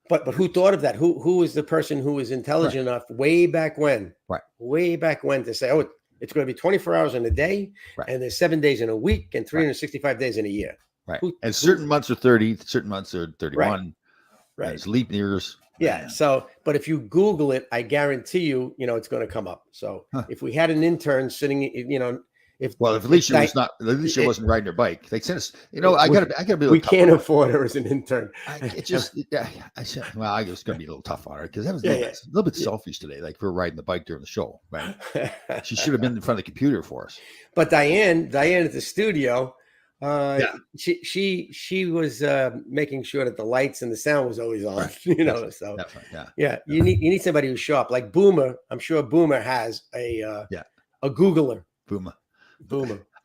But, But who thought of that? Who is the person who was intelligent enough way back when? Right. Way back when to say, oh, it's going to be 24 hours in a day, and there's 7 days in a week, and 365 days in a year. Right. And certain months are 30, certain months are 31. Right. It's leap years. Yeah. So, but if you Google it, I guarantee you, you know, it's going to come up. So if we had an intern sitting, you know, if Alicia wasn't riding her bike, they sent us, you know, I gotta be. We can't afford her as an intern. I said, well, I was going to be a little tough on her because that was a little bit selfish today. Like for riding the bike during the show, right? She should have been in front of the computer for us. But Diane at the studio, she was making sure that the lights and the sound was always on. You know, so you need somebody who's sharp, like Boomer. I'm sure Boomer has a Googler. Boomer.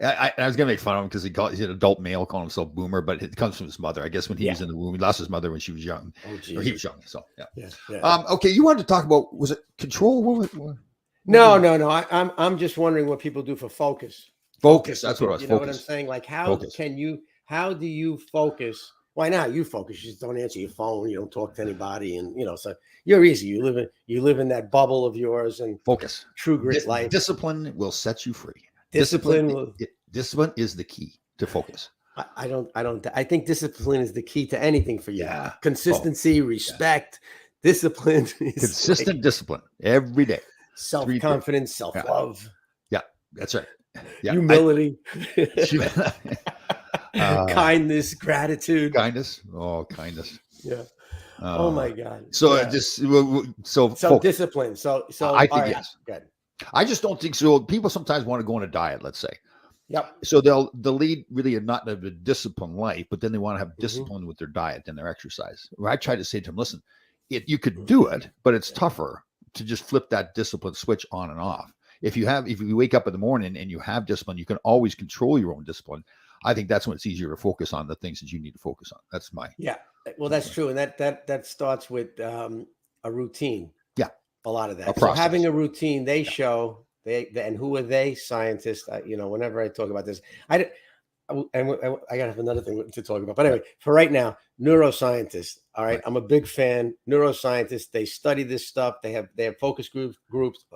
I was gonna make fun of him because he's an adult male calling himself Boomer, but it comes from his mother. I guess when he was in the womb, he lost his mother when she was young. Or he was young. So okay, you wanted to talk about, was it control? No. I'm just wondering what people do for focus. Focus. That's what I was. You know what I'm saying? Like how do you focus? Why not? You focus. You just don't answer your phone. You don't talk to anybody, and you know, so you're easy. You live in that bubble of yours and focus. True grit life. Discipline will set you free. Discipline is the key to focus. I think discipline is the key to anything for you. Yeah. Consistency, respect, discipline. Consistent discipline every day. Self-confidence, self-love. Yeah, that's right. Yeah. Humility. Kindness, gratitude. Kindness. Oh, kindness. Yeah. Oh my God. So discipline. So I think yes. Good. I just don't think so. People sometimes want to go on a diet, let's say. Yep. So they'll lead really not a disciplined life, but then they want to have discipline with their diet and their exercise. Where I try to say to them, listen, you could do it, but it's tougher to just flip that discipline switch on and off. If you wake up in the morning and you have discipline, you can always control your own discipline. I think that's when it's easier to focus on the things that you need to focus on. That's my. Yeah. Well, that's true. And that starts with a routine. Yeah. A lot of that. So having a routine, they show And who are they? Scientists. Whenever I talk about this, I gotta have another thing to talk about. But anyway, for right now, neuroscientists. All right, I'm a big fan. Neuroscientists. They study this stuff. They have focus groups.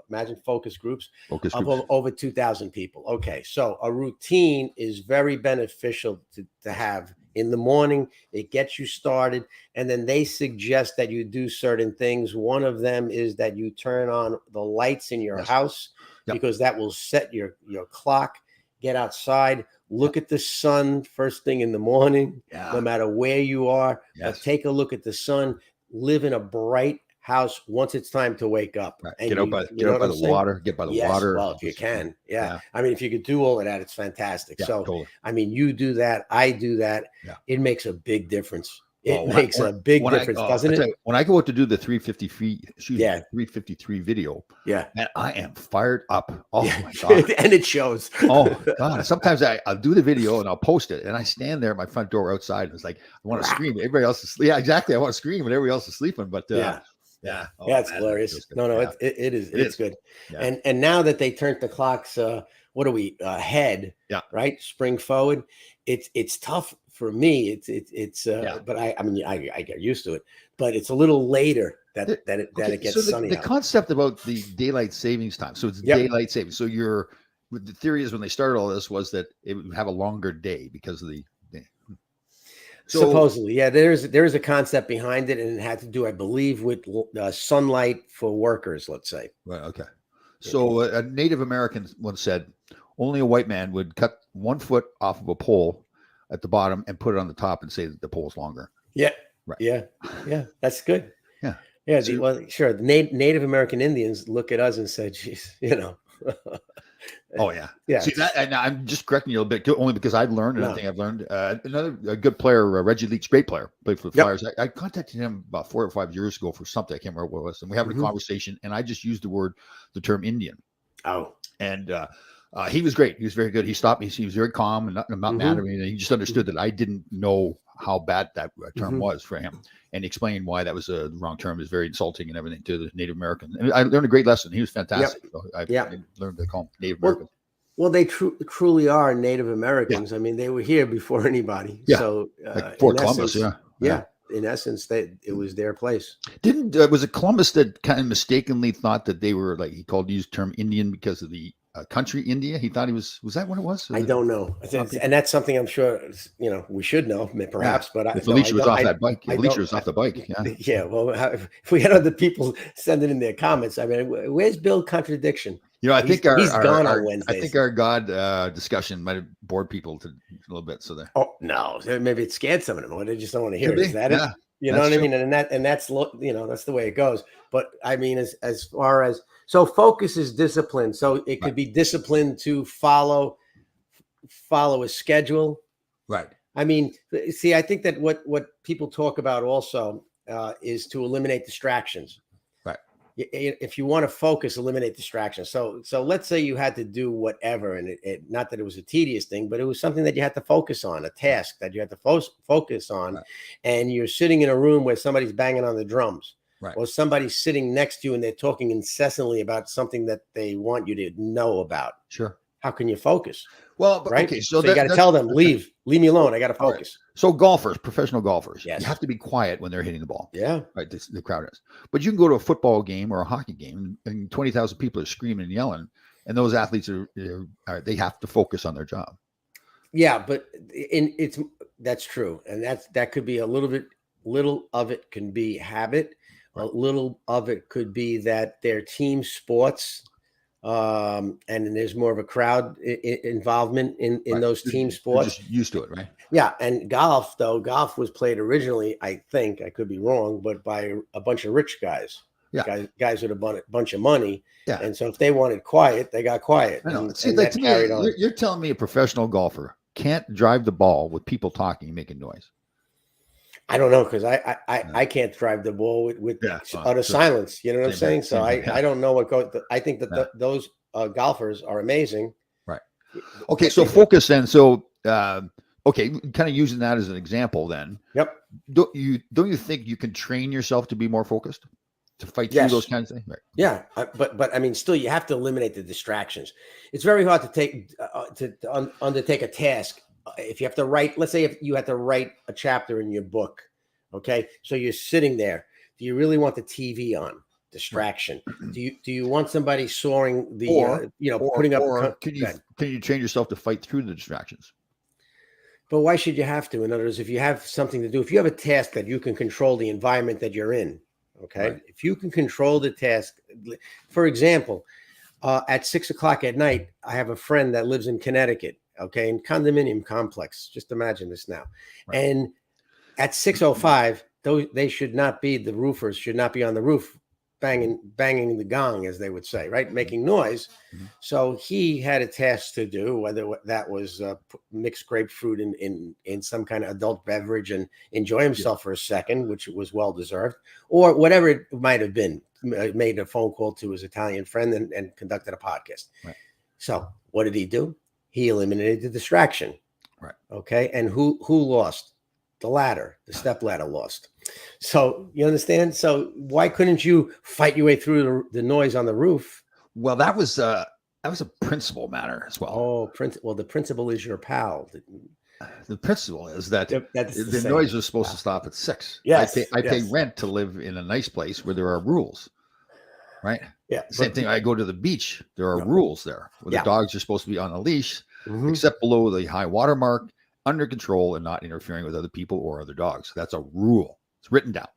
Imagine focus groups of over 2,000 people. Okay, so a routine is very beneficial to have in the morning. It gets you started, and then they suggest that you do certain things. One of them is that you turn on the lights in your house because that will set your clock. Get outside. Look at the sun first thing in the morning, no matter where you are. But take a look at the sun. Live in a bright house once it's time to wake up. Right. And get by the water. Get by the water. Well, if you can. Yeah. I mean, if you could do all of that, it's fantastic. Totally. I mean, you do that. I do that. Yeah. It makes a big difference. It makes a big difference, doesn't it? When I go out to do the 353 video, man, I am fired up. Oh my God. And it shows. Oh God. Sometimes I'll do the video and I'll post it. And I stand there at my front door outside. And it's like, I want to scream. Everybody else is sleeping. Yeah, exactly. I want to scream and everybody else is sleeping. But it's hilarious. It is. It's good. Yeah. And now that they turned the clocks, what are we ahead? Right. Spring forward. It's tough for me. But I get used to it, but it's a little later that it gets sunny. The concept about the daylight savings time. So it's daylight savings. So the theory is when they started all this was that it would have a longer day because of the day. So, supposedly, there is a concept behind it, and it had to do, I believe, with sunlight for workers. Let's say. Right. Okay. So a Native American once said, only a white man would cut 1 foot off of a pole at the bottom and put it on the top and say that the pole's longer. Yeah. Right. Yeah. That's good. Yeah. Yeah. Sure. The Native American Indians look at us and said, geez, Oh yeah. Yeah. See that, and I'm just correcting you a little bit only because I've learned another thing I've learned. A good player, Reggie Leach, great player, played for the Flyers. I contacted him about 4 or 5 years ago for something. I can't remember what it was. And we had a conversation and I just used the term Indian. Oh. And he was great. He was very good. He stopped me. He was very calm and not mad at me. And he just understood that I didn't know how bad that term was for him, and explained why that was the wrong term. It was very insulting and everything to the Native American. And I learned a great lesson. He was fantastic. So I learned to call him Native American. Well, they truly are Native Americans. I mean, they were here before anybody. Yeah. So like Fort Columbus. In essence, it was their place. Was it Columbus that kind of mistakenly thought that they were he used the term Indian because of the country India? He thought was that what it was? I don't know. And that's something I'm sure, we should know perhaps, but if Alicia was off that bike, Alicia was off the bike. Yeah. Well, if we had other people sending in their comments, I mean, where's Bill Contradiction? I think he's gone on Wednesdays. I think our God discussion might have bored people a little bit. So there. Oh no, maybe it scared some of them. They just don't want to hear it. Is that it? You know what I mean? And that's that's the way it goes. But I mean, as far as focus is discipline. So it could be discipline to follow a schedule. Right. I mean, see, I think that what people talk about also is to eliminate distractions. Right. If you want to focus, eliminate distractions. So let's say you had to do whatever, and it not that it was a tedious thing, but it was something that you had to focus on, a task that you had to focus on, and you're sitting in a room where somebody's banging on the drums. Right. Or somebody's sitting next to you and they're talking incessantly about something that they want you to know about. Sure. How can you focus? Well, right. Okay, so you got to tell them, leave me alone. I got to focus. Right. So golfers, professional golfers, you have to be quiet when they're hitting the ball. Yeah. Right. The crowd is. But you can go to a football game or a hockey game and 20,000 people are screaming and yelling. And those athletes they have to focus on their job. Yeah. But that's true. And that could be little of it can be habit. A little of it could be that they're team sports, and there's more of a crowd involvement in those team sports. Just used to it, right? Yeah, and golf was played originally, I think, I could be wrong, but by a bunch of rich guys. Yeah, guys with a bunch of money. Yeah, and so if they wanted quiet, they got quiet. I know. See, that carried on. You're telling me a professional golfer can't drive the ball with people talking, making noise? I don't know, because I can't drive the ball with utter silence. You know what I'm saying? So I don't know what goes. I think that those golfers are amazing. Right. Okay. So focus then. So kind of using that as an example then. Yep. Don't you think you can train yourself to be more focused? to fight through Yes. those kinds of things. Right. Yeah, but I mean, still, you have to eliminate the distractions. It's very hard to take undertake a task if you have to write. Let's say if you had to write a chapter in your book, okay? So you're sitting there. Do you really want the TV on? Distraction. Do you want somebody soaring the putting up? Or can you train yourself to fight through the distractions? But why should you have to? In other words, if you have something to do, if you have a task that you can control the environment that you're in. Okay. Right. If you can control the task, for example, at 6:00 at night, I have a friend that lives in Connecticut. Okay. In condominium complex. Just imagine this now. Right. And at 6:05, the roofers should not be on the roof banging the gong, as they would say, right? Making noise. Mhm. So he had a task to do, whether that was mix grapefruit in some kind of adult beverage and enjoy himself for a second, which was well deserved, or whatever it might have been. Made a phone call to his Italian friend and conducted a podcast. Right. So what did he do? He eliminated the distraction. Right. Okay. And who lost? The step ladder lost. So you understand? So why couldn't you fight your way through the noise on the roof? Well, that was a principle matter as well. Oh, the principal is your pal. The principle is that That's the noise was supposed to stop at 6. Yes, I pay yes. rent to live in a nice place where there are rules, right? Yeah. Same thing. I go to the beach. There are rules there where Yeah. the dogs are supposed to be on a leash, Mhm. except below the high water mark, under control, and not interfering with other people or other dogs. That's a rule. It's written down.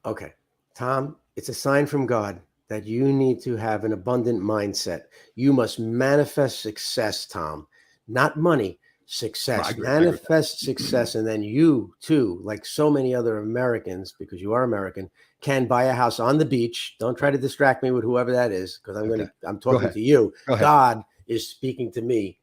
Okay. Tom, it's a sign from God that you need to have an abundant mindset. You must manifest success, Tom, not money, success. I agree with Manifest success. And then you too, like so many other Americans, because you are American, can buy a house on the beach. Don't try to distract me with whoever that is, because I'm talking ahead. to you. Go ahead. God is speaking to me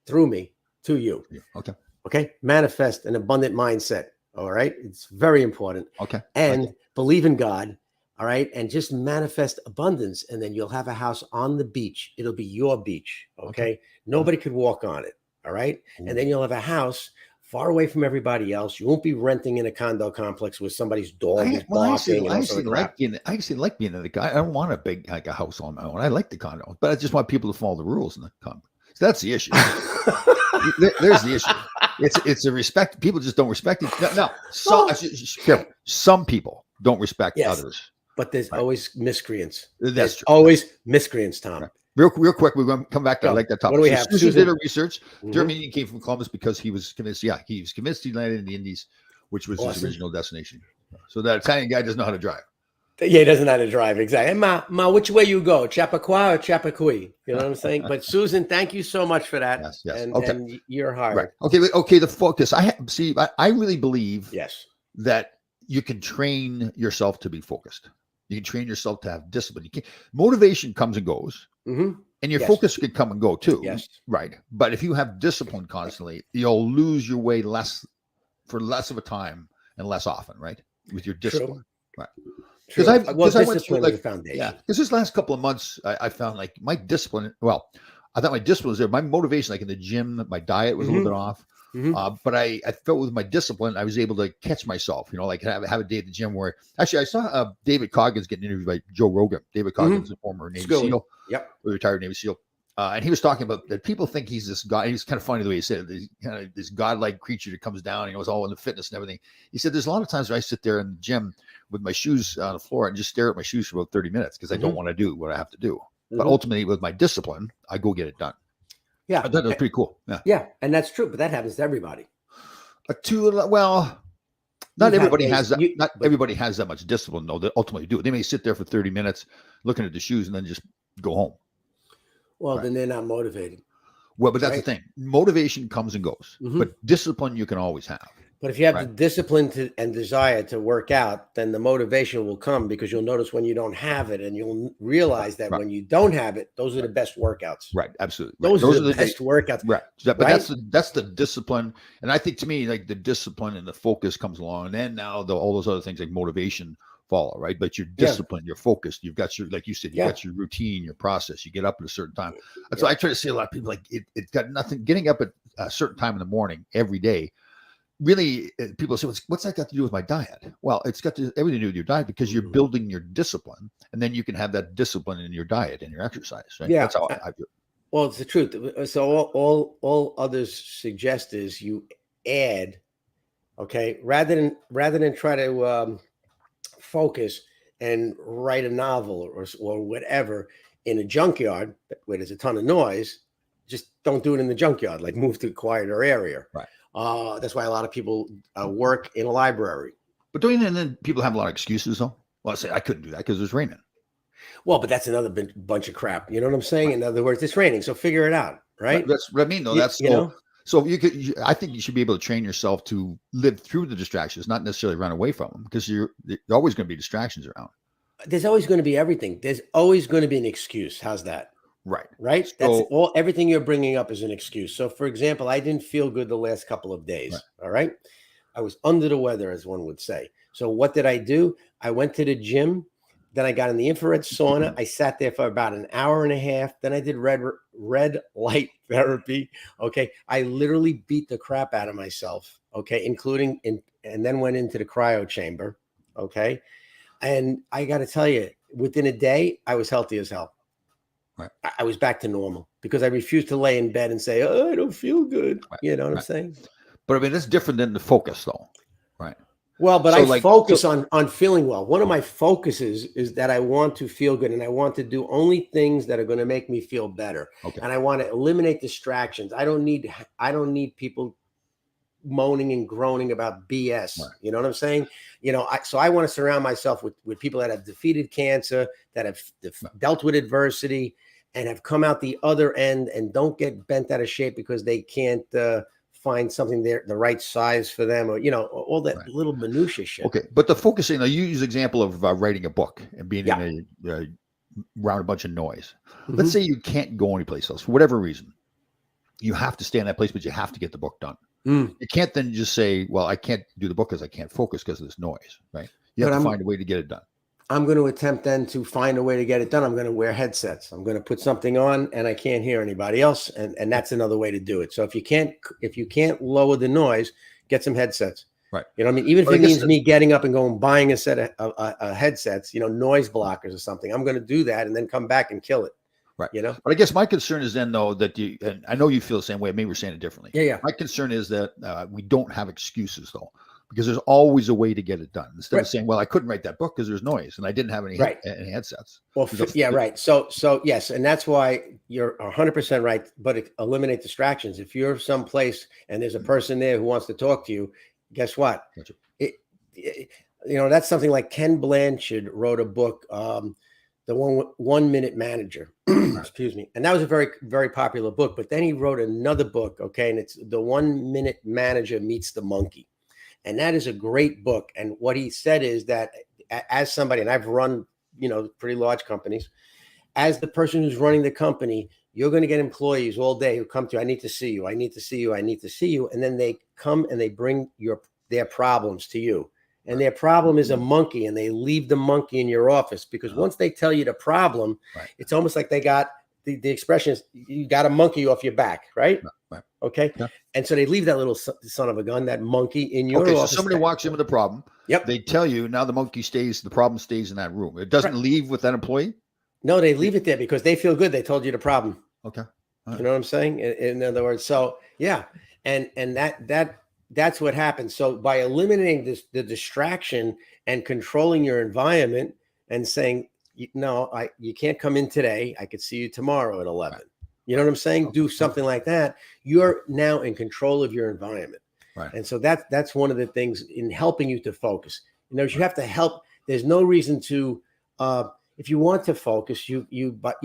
through me to you. Yeah. Okay. Okay. Manifest an abundant mindset. All right. It's very important. Okay. And believe in God. All right. And just manifest abundance. And then you'll have a house on the beach. It'll be your beach. Okay. Nobody could walk on it. All right. And then you'll have a house far away from everybody else. You won't be renting in a condo complex where somebody's dog is barking. I actually like being in the guy. I don't want a house on my own. I like the condo, but I just want people to follow the rules in the condo. So that's the issue. There's the issue. It's a respect. People just don't respect it. No. Some people don't respect others. But there's always miscreants. That's true. Always miscreants, Tom. Right. Real quick, we're going to come back to I like that topic. What do we have? Susan did her research. Mhm. Jeremy came from Columbus because he was convinced. Yeah, he was convinced he landed in the Indies, which was his original destination. So that Italian guy doesn't know how to drive. Yeah, he doesn't know how to drive. Exactly. Ma, which way you go? Chappaqua or Chappaqui? You know what I'm saying? But Susan, thank you so much for that. Yes. And, Okay. and you're hard. Right. Okay. The focus. I really believe Yes. that you can train yourself to be focused. You can train yourself to have discipline. Motivation comes and goes, Mm-hmm. and your Yes. focus can come and go too. Yes. Right. But if you have discipline constantly, you'll lose your way less of a time and less often. Right. With your discipline. Right. Because I went through, discipline is the foundation. Yeah. Because this last couple of months, I found like my discipline. Well, I thought my discipline was there. My motivation, like in the gym, my diet was a little bit off. Mhm. But I felt with my discipline, I was able to catch myself, like have a day at the gym where actually I saw David Coggins getting interviewed by Joe Rogan. David Coggins is a former Navy SEAL, retired Navy SEAL. And he was talking about that people think he's this guy. He's kind of funny the way he said it. He's kind of this godlike creature that comes down, it's all in the fitness and everything. He said, there's a lot of times where I sit there in the gym with my shoes on the floor and just stare at my shoes for about 30 minutes because I don't want to do what I have to do. But ultimately with my discipline, I go get it done. Yeah. I thought that was pretty cool. Yeah. Yeah. And that's true. But that happens to everybody. Not everybody has that. Not everybody has that much discipline, though. That ultimately do. They may sit there for 30 minutes looking at the shoes and then just go home. Well, then they're not motivated. Well, but that's the thing. Motivation comes and goes, but discipline you can always have. But if you have the discipline and desire to work out, then the motivation will come because you'll notice when you don't have it, and you'll realize that when you don't have it, those are the best workouts. Right, absolutely. Those are the best workouts. Right, but that's the discipline, and I think to me, like the discipline and the focus comes along, and then now all those other things like motivation follow, right? But you're disciplined, you're focused, you've got your, like you said, you got your routine, your process. You get up at a certain time. That's why I try to say a lot of people like it got nothing. Getting up at a certain time in the morning every day really, people say, what's that got to do with my diet? Well, it's got everything to do with your diet because you're building your discipline, and then you can have that discipline in your diet and your exercise. Right? Yeah. That's how I view it. Well, it's the truth. So all others suggest is you add, okay, rather than try to focus and write a novel or whatever in a junkyard where there's a ton of noise. Just don't do it in the junkyard. Like move to a quieter area. Right. That's why a lot of people work in a library. But don't and then people have a lot of excuses though. Well, I say I couldn't do that because it was raining. Well, but that's another bunch of crap. You know what I'm saying? In other words, it's raining, so figure it out, right? That's what I mean, though. That's so you could. I think you should be able to train yourself to live through the distractions, not necessarily run away from them, because you're always going to be distractions around. There's always going to be everything. There's always going to be an excuse. How's that? Right. Right. So, that's all. Everything you're bringing up is an excuse. So, for example, I didn't feel good the last couple of days. Right. All right. I was under the weather, as one would say. So, what did I do? I went to the gym. Then I got in the infrared sauna. I sat there for about an hour and a half. Then I did red light therapy. Okay. I literally beat the crap out of myself. Okay. And then went into the cryo chamber. Okay. And I got to tell you, within a day, I was healthy as hell. Right. I was back to normal because I refused to lay in bed and say, oh, I don't feel good. Right. You know what I'm saying? But I mean, that's different than the focus though. Right. Well, but I focus on feeling well. One of my focuses is that I want to feel good and I want to do only things that are going to make me feel better. Okay. And I want to eliminate distractions. I don't need people moaning and groaning about BS. Right. You know what I'm saying? You know, so I want to surround myself with people that have defeated cancer, that have dealt with adversity and have come out the other end and don't get bent out of shape because they can't find something there the right size for them, or all that little minutia shit. Okay, but the focusing, you use example of writing a book and being in around a bunch of noise. Mm-hmm. Let's say you can't go anyplace else for whatever reason. You have to stay in that place, but you have to get the book done. You can't then just say, well, I can't do the book because I can't focus because of this noise, right? You have to find a way to get it done. I'm going to attempt then to find a way to get it done. I'm going to wear headsets. I'm going to put something on and I can't hear anybody else. And that's another way to do it. So if you can't lower the noise, get some headsets. Right. You know what I mean? Even if it means me getting up and going buying a set of headsets, noise blockers or something, I'm going to do that and then come back and kill it. Right. But I guess my concern is then though that and I know you feel the same way. Maybe we're saying it differently. Yeah. My concern is that we don't have excuses though. Because there's always a way to get it done. Instead of saying, well, I couldn't write that book because there's noise and I didn't have any headsets. Well, right. So yes. And that's why you're 100% right. But eliminate distractions. If you're someplace and there's a person there who wants to talk to you, guess what? Gotcha. That's something like Ken Blanchard wrote a book, the 1 Minute Manager. Excuse me. And that was a very, very popular book. But then he wrote another book. Okay. And it's The 1 Minute Manager Meets the Monkey. And that is a great book. And what he said is that as somebody, and I've run, pretty large companies, as the person who's running the company, you're going to get employees all day who come to you. I need to see you. I need to see you. I need to see you. And then they come and they bring their problems to you. And their problem is a monkey, and they leave the monkey in your office because once they tell you the problem, it's almost like they got the expression is you got a monkey off your back, right? Okay. Yeah. And so they leave that little son of a gun, that monkey in your office. So somebody walks in with a problem. Yep. They tell you now the problem stays in that room. It doesn't leave with that employee? No, they leave it there because they feel good. They told you the problem. Okay. Right. You know what I'm saying? In other words, so yeah. And that's what happens. So by eliminating the distraction and controlling your environment and saying, no, you can't come in today. I could see you tomorrow at 11. Right. You know what I'm saying? Do something like that. You're now in control of your environment. Right. And so that's one of the things in helping you to focus. You have to help. There's no reason to, if you want to focus, but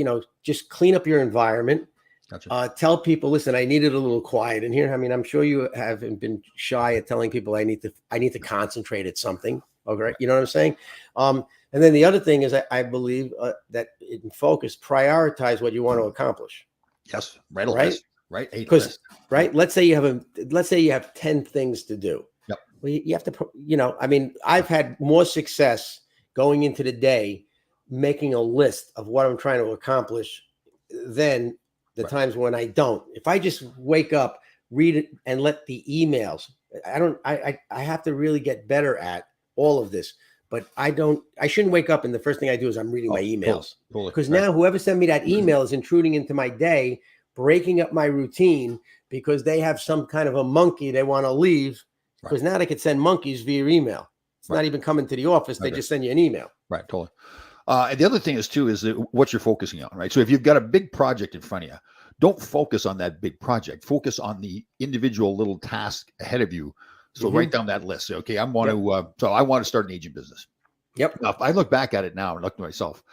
just clean up your environment. Gotcha. Tell people, listen, I needed a little quiet in here. I mean, I'm sure you haven't been shy at telling people I need to concentrate at something. Okay. You know what I'm saying? And then the other thing is I believe that in focus, prioritize what you want to accomplish. Yes. Right. Because let's say you have 10 things to do. Yep. Well, you have to, I've had more success going into the day, making a list of what I'm trying to accomplish than the times when I don't. If I just wake up, read it, and let the emails, I have to really get better at all of this. But I shouldn't wake up and the first thing I do is I'm reading my emails. Because now whoever sent me that email is intruding into my day, breaking up my routine because they have some kind of a monkey they want to leave. Because now they could send monkeys via email. It's not even coming to the office. They just send you an email. Right, totally. And the other thing is too, is what you're focusing on, right? So if you've got a big project in front of you, don't focus on that big project. Focus on the individual little task ahead of you. So write down that list. Say, okay, I want to start an agent business. Yep. Now, if I look back at it now and look at myself,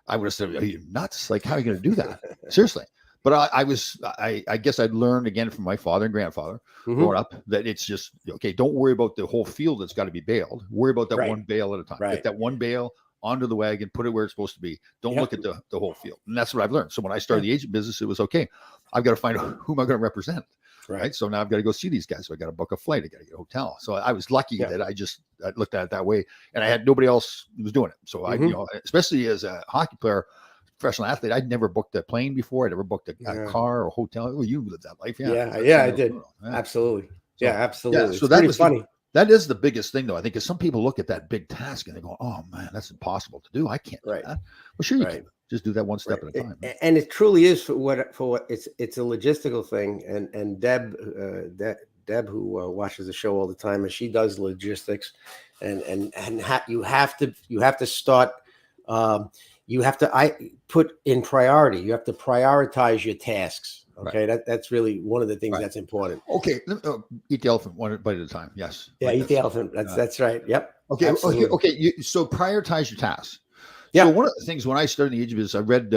I would have said, are you nuts? Like, how are you going to do that? Seriously. But I guess I'd learned again from my father and grandfather growing up that it's just, okay, don't worry about the whole field that's got to be baled. Worry about that one bale at a time. Get that one bale onto the wagon, put it where it's supposed to be. Don't look at the whole field. And that's what I've learned. So when I started the agent business, it was okay. I've got to find out who am I going to represent. Right. So now I've got to go see these guys. So I got to book a flight. I got to get a hotel. So I was lucky that I looked at it that way, and I had nobody else who was doing it. So I, especially as a hockey player, professional athlete, I'd never booked a plane before. I'd never booked a car or a hotel. Well, you lived that life. I did. Absolutely. So, absolutely. So that was funny. That is the biggest thing, though, I think, because some people look at that big task and they go, "Oh man, that's impossible to do. I can't do that." Well, sure you can. Just do that one step at a time. And it truly is for what it's a logistical thing. And Deb, who watches the show all the time, and she does logistics, and you have to start. You have to put in priority. You have to prioritize your tasks. Okay, that's really one of the things that's important. Okay, eat the elephant one bite at a time. Yes. Yeah, eat the elephant. That's right. Yep. Okay. Okay. So prioritize your tasks. Yeah. So one of the things when I started the agent business, I read.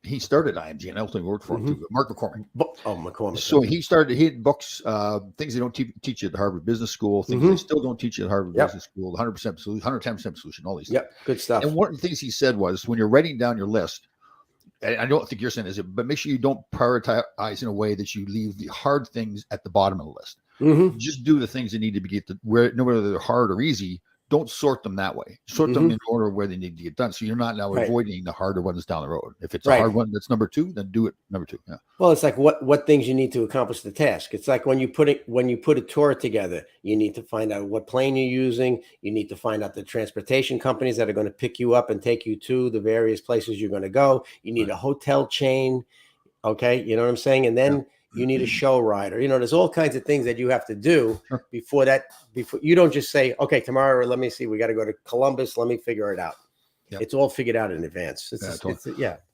He started IMG and ultimately worked for him too. Mark McCormick. McCormick. So he had books, things they don't teach you at the Harvard Business School, things they still don't teach you at Harvard Business School, 100% solution, 110% solution, all these things. Good stuff. And one of the things he said was when you're writing down your list, and I don't think you're saying this, but make sure you don't prioritize in a way that you leave the hard things at the bottom of the list. Just do the things that need to be no matter they're hard or easy. Don't sort them that way. Sort them in order where they need to get done. So you're not now avoiding the harder ones down the road. If it's a hard one that's number 2, then do it number 2. Yeah. Well, it's like what things you need to accomplish the task. It's like when you put a tour together, you need to find out what plane you're using. You need to find out the transportation companies that are going to pick you up and take you to the various places you're going to go. You need a hotel chain. Okay. You know what I'm saying? And then you need a show rider. There's all kinds of things that you have to do before you don't just say, okay, tomorrow, let me see, we got to go to Columbus. Let me figure it out. It's all figured out in advance.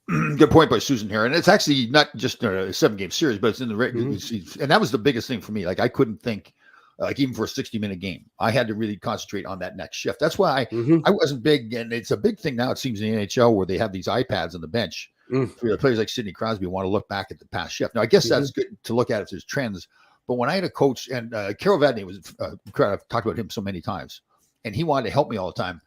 Good point by Susan here. And it's actually not just a 7-game series, but it's in the regular season. And that was the biggest thing for me. Like I couldn't think, like even for a 60-minute game, I had to really concentrate on that next shift. That's why I wasn't big. And it's a big thing now, it seems, in the NHL where they have these iPads on the bench. For the players like Sidney Crosby want to look back at the past shift. Now, I guess that's good to look at if there's trends. But when I had a coach, and Carol Vadnais was I've talked about him so many times, and he wanted to help me all the time.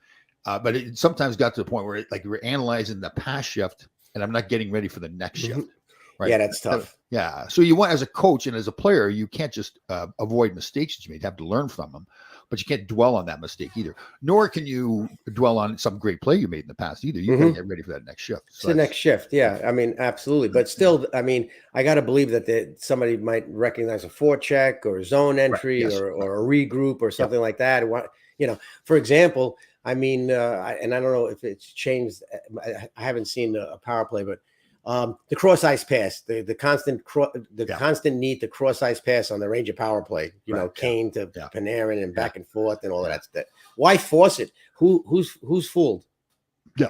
But it sometimes got to the point where we're analyzing the past shift, and I'm not getting ready for the next shift. Right? Yeah, that's tough. Yeah. So you want, as a coach and as a player, you can't just avoid mistakes that you made. You have to learn from them. But you can't dwell on that mistake either. Nor can you dwell on some great play you made in the past either. You got to get ready for that next shift. So the next shift. Yeah. I mean, absolutely. But still, I mean, I got to believe that somebody might recognize a forecheck or a zone entry or a regroup or something like that. For example, I mean, and I don't know if it's changed. I haven't seen a power play, but the cross ice pass, the constant need to cross ice pass on the Ranger power play, Kane to Panarin and back and forth and all of that. Why force it? Who's fooled? Yeah.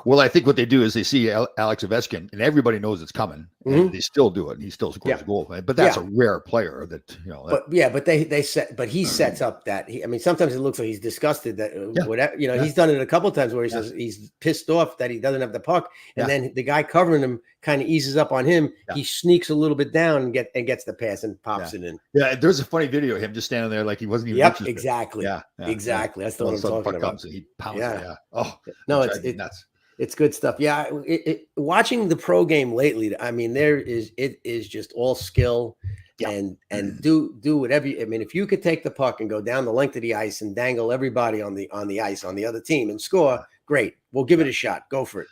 Well, I think what they do is they see Alex Ovechkin, and everybody knows it's coming, and they still do it, and he still scores a goal. But that's a rare player that. But he sets up that. Sometimes it looks like he's disgusted that whatever. He's done it a couple of times where he says he's pissed off that he doesn't have the puck, and then the guy covering him kind of eases up on him. He sneaks a little bit down and gets the pass and pops it in. Yeah, there's a funny video of him just standing there like he wasn't even. Interested. Exactly. Exactly. That's the one I'm talking about. He pounds it. Yeah. Oh no, it's nuts. It's good stuff. Yeah, watching the pro game lately, I mean, it is just all skill and do whatever. If you could take the puck and go down the length of the ice and dangle everybody on the ice on the other team and score, great. We'll give it a shot. Go for it.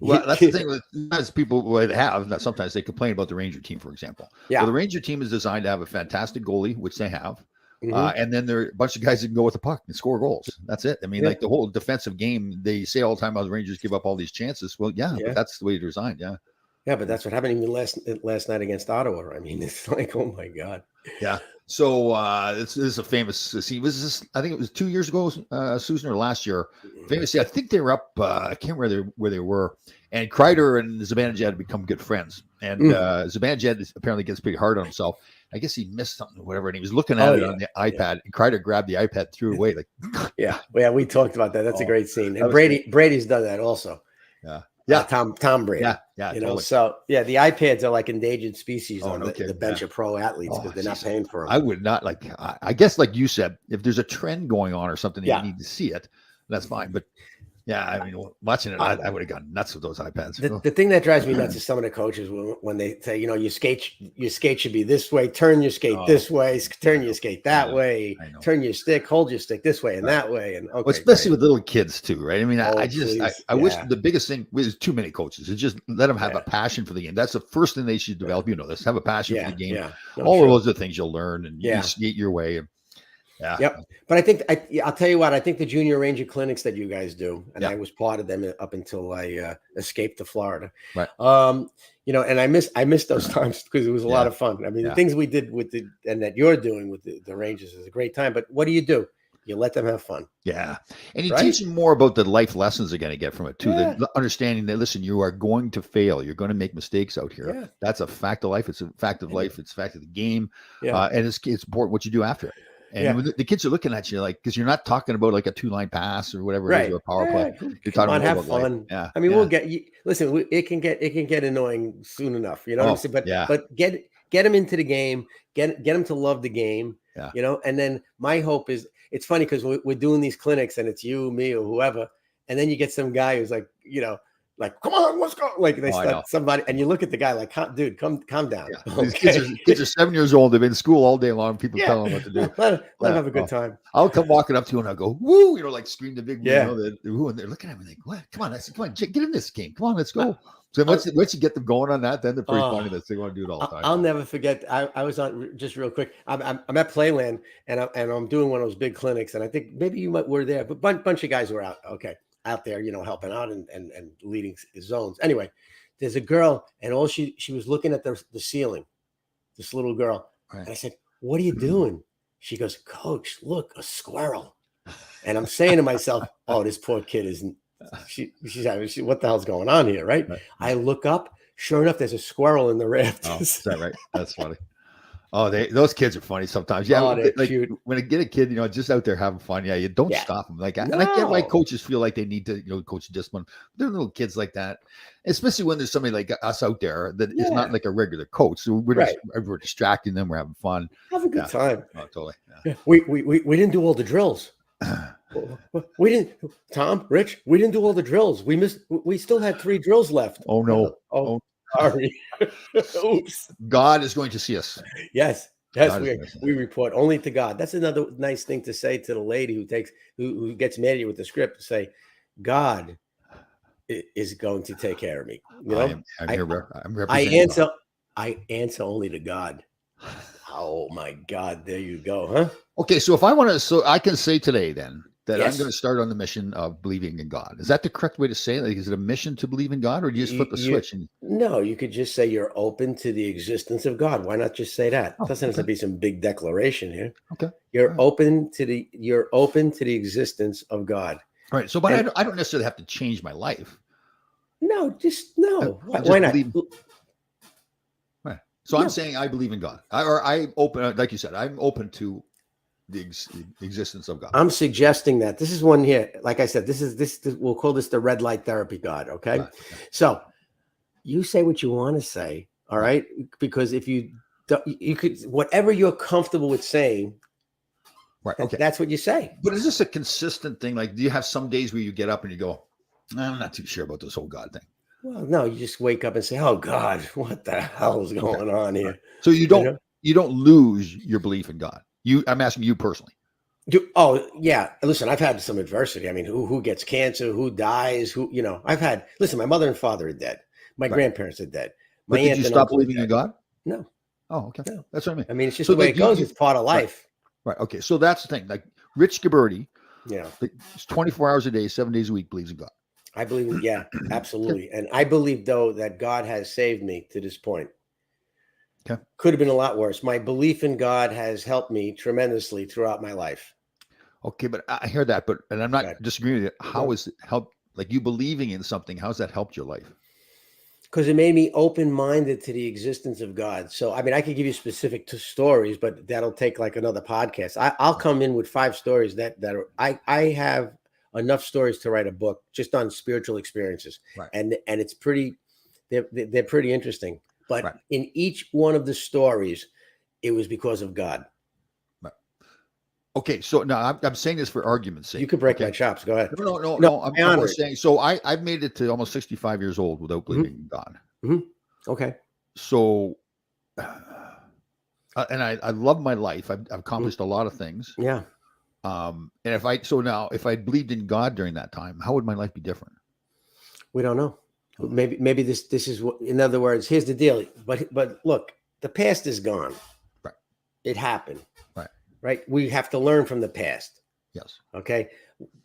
Well, that's the thing with as people would have that sometimes they complain about the Ranger team, for example. Yeah. Well, the Ranger team is designed to have a fantastic goalie, which they have. Mhm. And then there are a bunch of guys that can go with the puck and score goals. That's it. I mean, Yeah. like the whole defensive game, they say all the time how the Rangers give up all these chances. Well, yeah, Yeah. but that's the way they're designed. Yeah. Yeah, but that's what happened even last night against Ottawa. I mean, it's like, oh my God. Yeah. So this is a famous scene. Was this? I think it was 2 years ago, Susan, or last year. Famously, I think they were up. I can't remember where they were. And Kreider and Zibanejad had become good friends. And Zibanejad apparently gets pretty hard on himself. I guess he missed something or whatever, and he was looking at it on the iPad. And Kreider grabbed the iPad, threw it away. Like, yeah, we talked about that. That's a great scene. And Brady, Brady's done that also. Yeah, Tom Brady. Yeah, you know. So yeah, the iPads are like endangered species on okay. the bench of pro athletes because they're not paying for them. I would not like. I guess like you said, if there's a trend going on or something, you need to see it. That's fine. But yeah, I mean, watching it, I would have gone nuts with those iPads. The thing that drives me nuts is some of the coaches when they say, you know, your skate should be this way, turn your skate this way, turn your skate that way, turn your stick, hold your stick this way and that way, and well, especially with little kids too, right? I mean, I wish the biggest thing was too many coaches. It's just let them have a passion for the game. That's the first thing they should develop. You know, this have a passion for the game. All of those are things you'll learn and you skate your way. And, Yep. But I think I'll tell you what, I think the Junior Ranger clinics that you guys do, and I was part of them up until I escaped to Florida. Right. You know, and I miss those times because it was a lot of fun. I mean, the things we did and that you're doing with the Rangers is a great time. But what do? You let them have fun. Yeah. And you teach them more about the life lessons they're going to get from it too. The understanding that, listen, you are going to fail. You're going to make mistakes out here. Yeah. That's a fact of life. It's a fact of life. It's a fact of the game. Yeah. And it's important what you do after it. And when the kids are looking at you, like, because you're not talking about like a 2-line pass or whatever it is, or a power play. You're talking about have fun. Life. Yeah. I mean, we'll get you. Listen, it can get annoying soon enough. You know what I'm saying? But get them into the game. Get them to love the game. Yeah. You know, and then my hope is, it's funny because we're doing these clinics and it's you, me, or whoever, and then you get some guy who's like, you know, like, come on, let's go. Like they start somebody, and you look at the guy like, dude, calm down. Yeah. Okay. Kids are 7 years old. They've been in school all day long. People tell them what to do. Let them have a good time. I'll come walking up to you and I'll go, woo, you know, like scream the big, and they're looking at me like, what? Come on, come on, get in this game. Come on, let's go. So once you get them going on that, then they're pretty funny that they want to do it all the time. I'll never forget. I was on, just real quick. I'm at Playland and I'm doing one of those big clinics, and I think maybe you were there, but bunch of guys were out there, you know, helping out and leading zones. Anyway, there's a girl, and all she was looking at the ceiling. This little girl, and I said, "What are you doing?" She goes, "Coach, look, a squirrel." And I'm saying to myself, "Oh, this poor kid isn't." She's what the hell's going on here, right? I look up, sure enough, there's a squirrel in the rafters. Oh, is that right? That's funny. Oh, those kids are funny sometimes. Yeah, they're cute. When I get a kid, you know, just out there having fun. Yeah, you don't stop them. Like, and I get why coaches feel like they need to, you know, coach discipline. They're little kids like that, especially when there's somebody like us out there that is not like a regular coach. So we're distracting them. We're having fun. Have a good time. Oh, totally. Yeah. We didn't do all the drills. We didn't, Tom, Rich, we didn't do all the drills. We still had 3 drills left. Oh no. Sorry. Oops. God is going to see us. Yes, we report only to God. That's another nice thing to say to the lady who gets mad at you with the script, to say, God is going to take care of me. You know, I'm representing I answer only to God. Oh my God, there you go, huh? Okay, so if I want to, so I can say today then that I'm going to start on the mission of believing in God. Is that the correct way to say it? Like, is it a mission to believe in God, or do you just flip the switch? No, you could just say you're open to the existence of God. Why not just say that? It doesn't have to be some big declaration here. Okay, you're open to the existence of God. All right. So, but I don't necessarily have to change my life. No, why not? Right. So I'm saying I believe in God, I open, like you said, I'm open to the existence of God. I'm suggesting that this is one here. Like I said, this we'll call this the red light therapy God. Okay. Right. So you say what you want to say. All right. Because if you could, whatever you're comfortable with saying, right. Okay. That's what you say. But is this a consistent thing? Like, do you have some days where you get up and you go, I'm not too sure about this whole God thing? Well, no, you just wake up and say, "Oh God, what the hell is going on here?" So you don't lose your belief in God. I'm asking you personally. Oh yeah, listen, I've had some adversity. I mean, who gets cancer, who dies, who I've had. Listen, my mother and father are dead. My Right. grandparents are dead. My But did aunt you and stop uncle are believing in dead. God? No, Oh, okay. no. That's what I mean. I mean, it's just So the way like it goes. It's part of right, life. right. Okay. So that's the thing. Like Rich Gabberty, Yeah, like, 24 hours a day, 7 days a week, believes in God. I believe. Yeah, Okay. absolutely. And I believe though that God has saved me to this point. Okay. Could have been a lot worse. My belief in God has helped me tremendously throughout my life. Okay, but I hear that, and I'm not Right. disagreeing with it. How No. has it helped? Like you believing in something, how's that helped your life? Because it made me open-minded to the existence of God. So, I mean, I could give you specific stories, but that'll take like another podcast. I'll come in with 5 stories that are, I have enough stories to write a book just on spiritual experiences, Right. and it's pretty, they're pretty interesting. But Right. in each one of the stories, it was because of God. Right. Okay, so now I'm saying this for argument's sake. You could break Okay. my chops. Go ahead. No. I'm I honor only it. saying. So I've made it to almost 65 years old without believing in God. Okay. So, and I love my life. I've accomplished a lot of things. Yeah. And if I believed in God during that time, how would my life be different? We don't know. Maybe this is what. In other words, here's the deal. But look, the past is gone. Right. It happened. Right. Right. We have to learn from the past. Yes. Okay.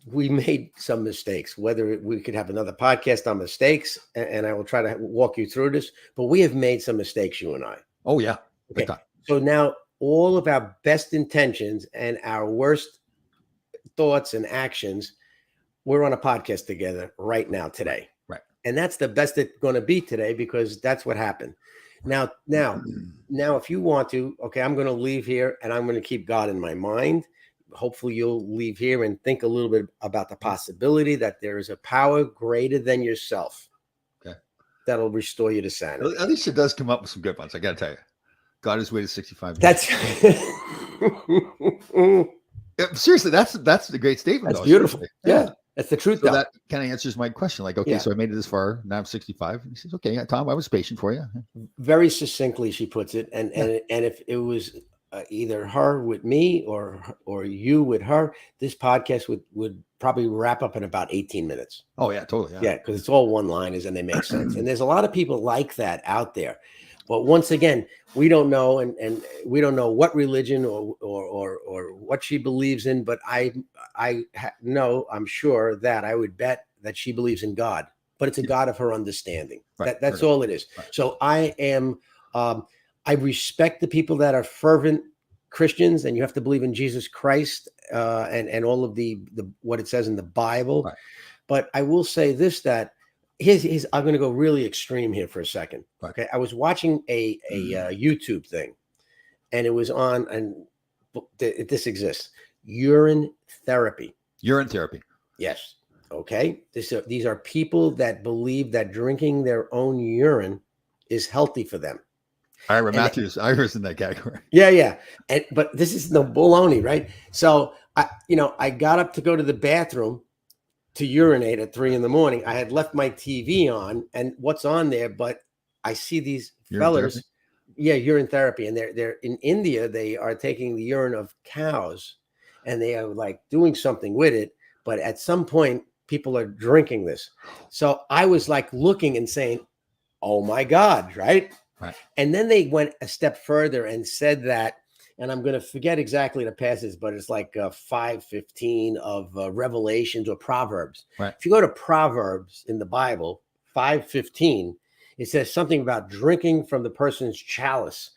We made some mistakes. Whether we could have another podcast on mistakes, and I will try to walk you through this. But we have made some mistakes, you and I. Oh yeah. Okay. So now all of our best intentions and our worst thoughts and actions, we're on a podcast together right now today. Right. And that's the best it's going to be today because that's what happened. Now, if you want to, okay, I'm going to leave here and I'm going to keep God in my mind. Hopefully you'll leave here and think a little bit about the possibility that there is a power greater than yourself. Okay. That'll restore you to sanity. At least it does come up with some good ones. I got to tell you, God has waited 65 years. That's seriously, that's the great statement. That's beautiful. Yeah. That's the truth. So that kind of answers my question. Like, okay, Yeah. so I made it this far. Now I'm 65. And he says, okay, Tom, I was patient for you. Very succinctly, she puts it. And if it was either her with me or you with her, this podcast would probably wrap up in about 18 minutes. Oh yeah, totally. Yeah, because it's all one-liners and they make sense. And there's a lot of people like that out there. But once again, we don't know, and we don't know what religion or what she believes in. But I know, I'm sure that I would bet that she believes in God. But it's a God of her understanding. Right. That's all it is. Right. So I am. I respect the people that are fervent Christians, and you have to believe in Jesus Christ and all of the what it says in the Bible. Right. But I will say this, that here's I'm going to go really extreme here for a second. Right. Okay, I was watching a YouTube thing, and it was on, and this exists, urine therapy. Urine therapy. Yes. Okay. These are people that believe that drinking their own urine is healthy for them. Ira Matthews, Ira's in that category. Yeah. But this is no baloney, right? So I got up to go to the bathroom to urinate at 3 a.m. I had left my TV on, and what's on there? But I see these fellers, urine therapy, and they're in India. They are taking the urine of cows, and they are like doing something with it. But at some point, people are drinking this. So I was like looking and saying, "Oh my God!" Right? Right. And then they went a step further and said that, and I'm going to forget exactly the passage, but it's like 5:15 of Revelations or Proverbs. Right. If you go to Proverbs in the Bible, 5:15, it says something about drinking from the person's chalice,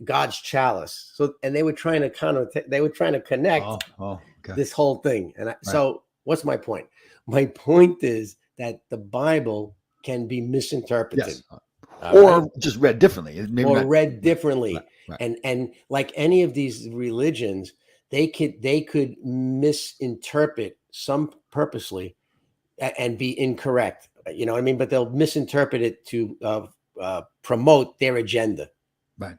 God's chalice. So, and they were trying to connect this whole thing. And so, what's my point? My point is that the Bible can be misinterpreted. Yes. Or just read differently. Read differently. Right. And like any of these religions, they could misinterpret some purposely and be incorrect. You know what I mean? But they'll misinterpret it to promote their agenda. Right.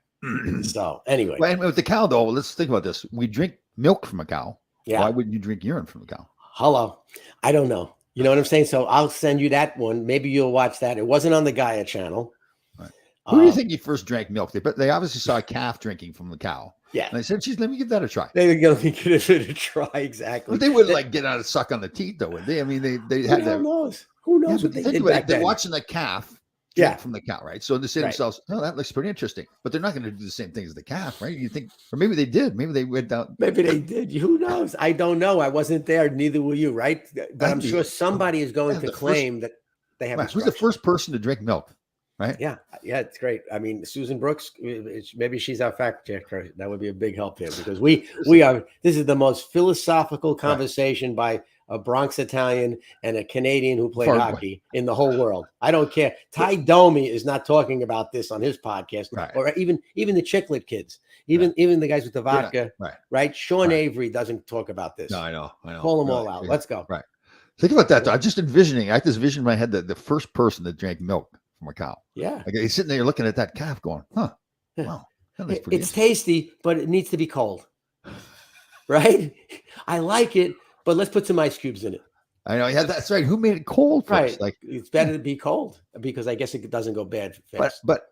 So anyway. Well, and with the cow, though, let's think about this. We drink milk from a cow. Yeah. Why wouldn't you drink urine from a cow? Hello. I don't know. You know what I'm saying? So I'll send you that one. Maybe you'll watch that. It wasn't on the Gaia channel. Right. Who do you think you first drank milk? They obviously saw a calf drinking from the cow. Yeah. And they said, geez, let me give that a try. They're going to give it a try. Exactly. But they wouldn't like get out of suck on the teeth, though, would they? I mean, they Who had the hell that. knows? Who knows Yeah, what they think did about it, back they're then? watching the calf Yeah. from the cow, right? So they say to Right. themselves, oh, that looks pretty interesting. But they're not going to do the same thing as the calf, right? You think, or maybe they did. Maybe they went down. Maybe they did. Who knows? I don't know. I wasn't there. Neither were you, right? But I'm That'd be- sure somebody is going yeah, to the first- claim that they have. Right, who's the instructions. first person to drink milk, right? Yeah, it's great. I mean, Susan Brooks, maybe she's our fact checker. That would be a big help here because we are. This is the most philosophical conversation by a Bronx Italian and a Canadian who played Far- hockey in the whole world. I don't care. Ty Domi is not talking about this on his podcast, Right. or even the Chiclet kids, even the guys with the not- vodka, right. right? Sean Right. Avery doesn't talk about this. No, I know. Call them all Really, out. yeah. Let's go. Right. Think about that, though. I'm just envisioning. I had this vision in my head that the first person that drank milk from a cow. Yeah. Like he's sitting there looking at that calf, going, "Huh? Yeah. Wow, that looks pretty It's tasty, but it needs to be cold. Right? I like it, but let's put some ice cubes in it. I know. Yeah, that's right. Who made it cold first? Right. Like, It's better to be cold because I guess it doesn't go bad fast. but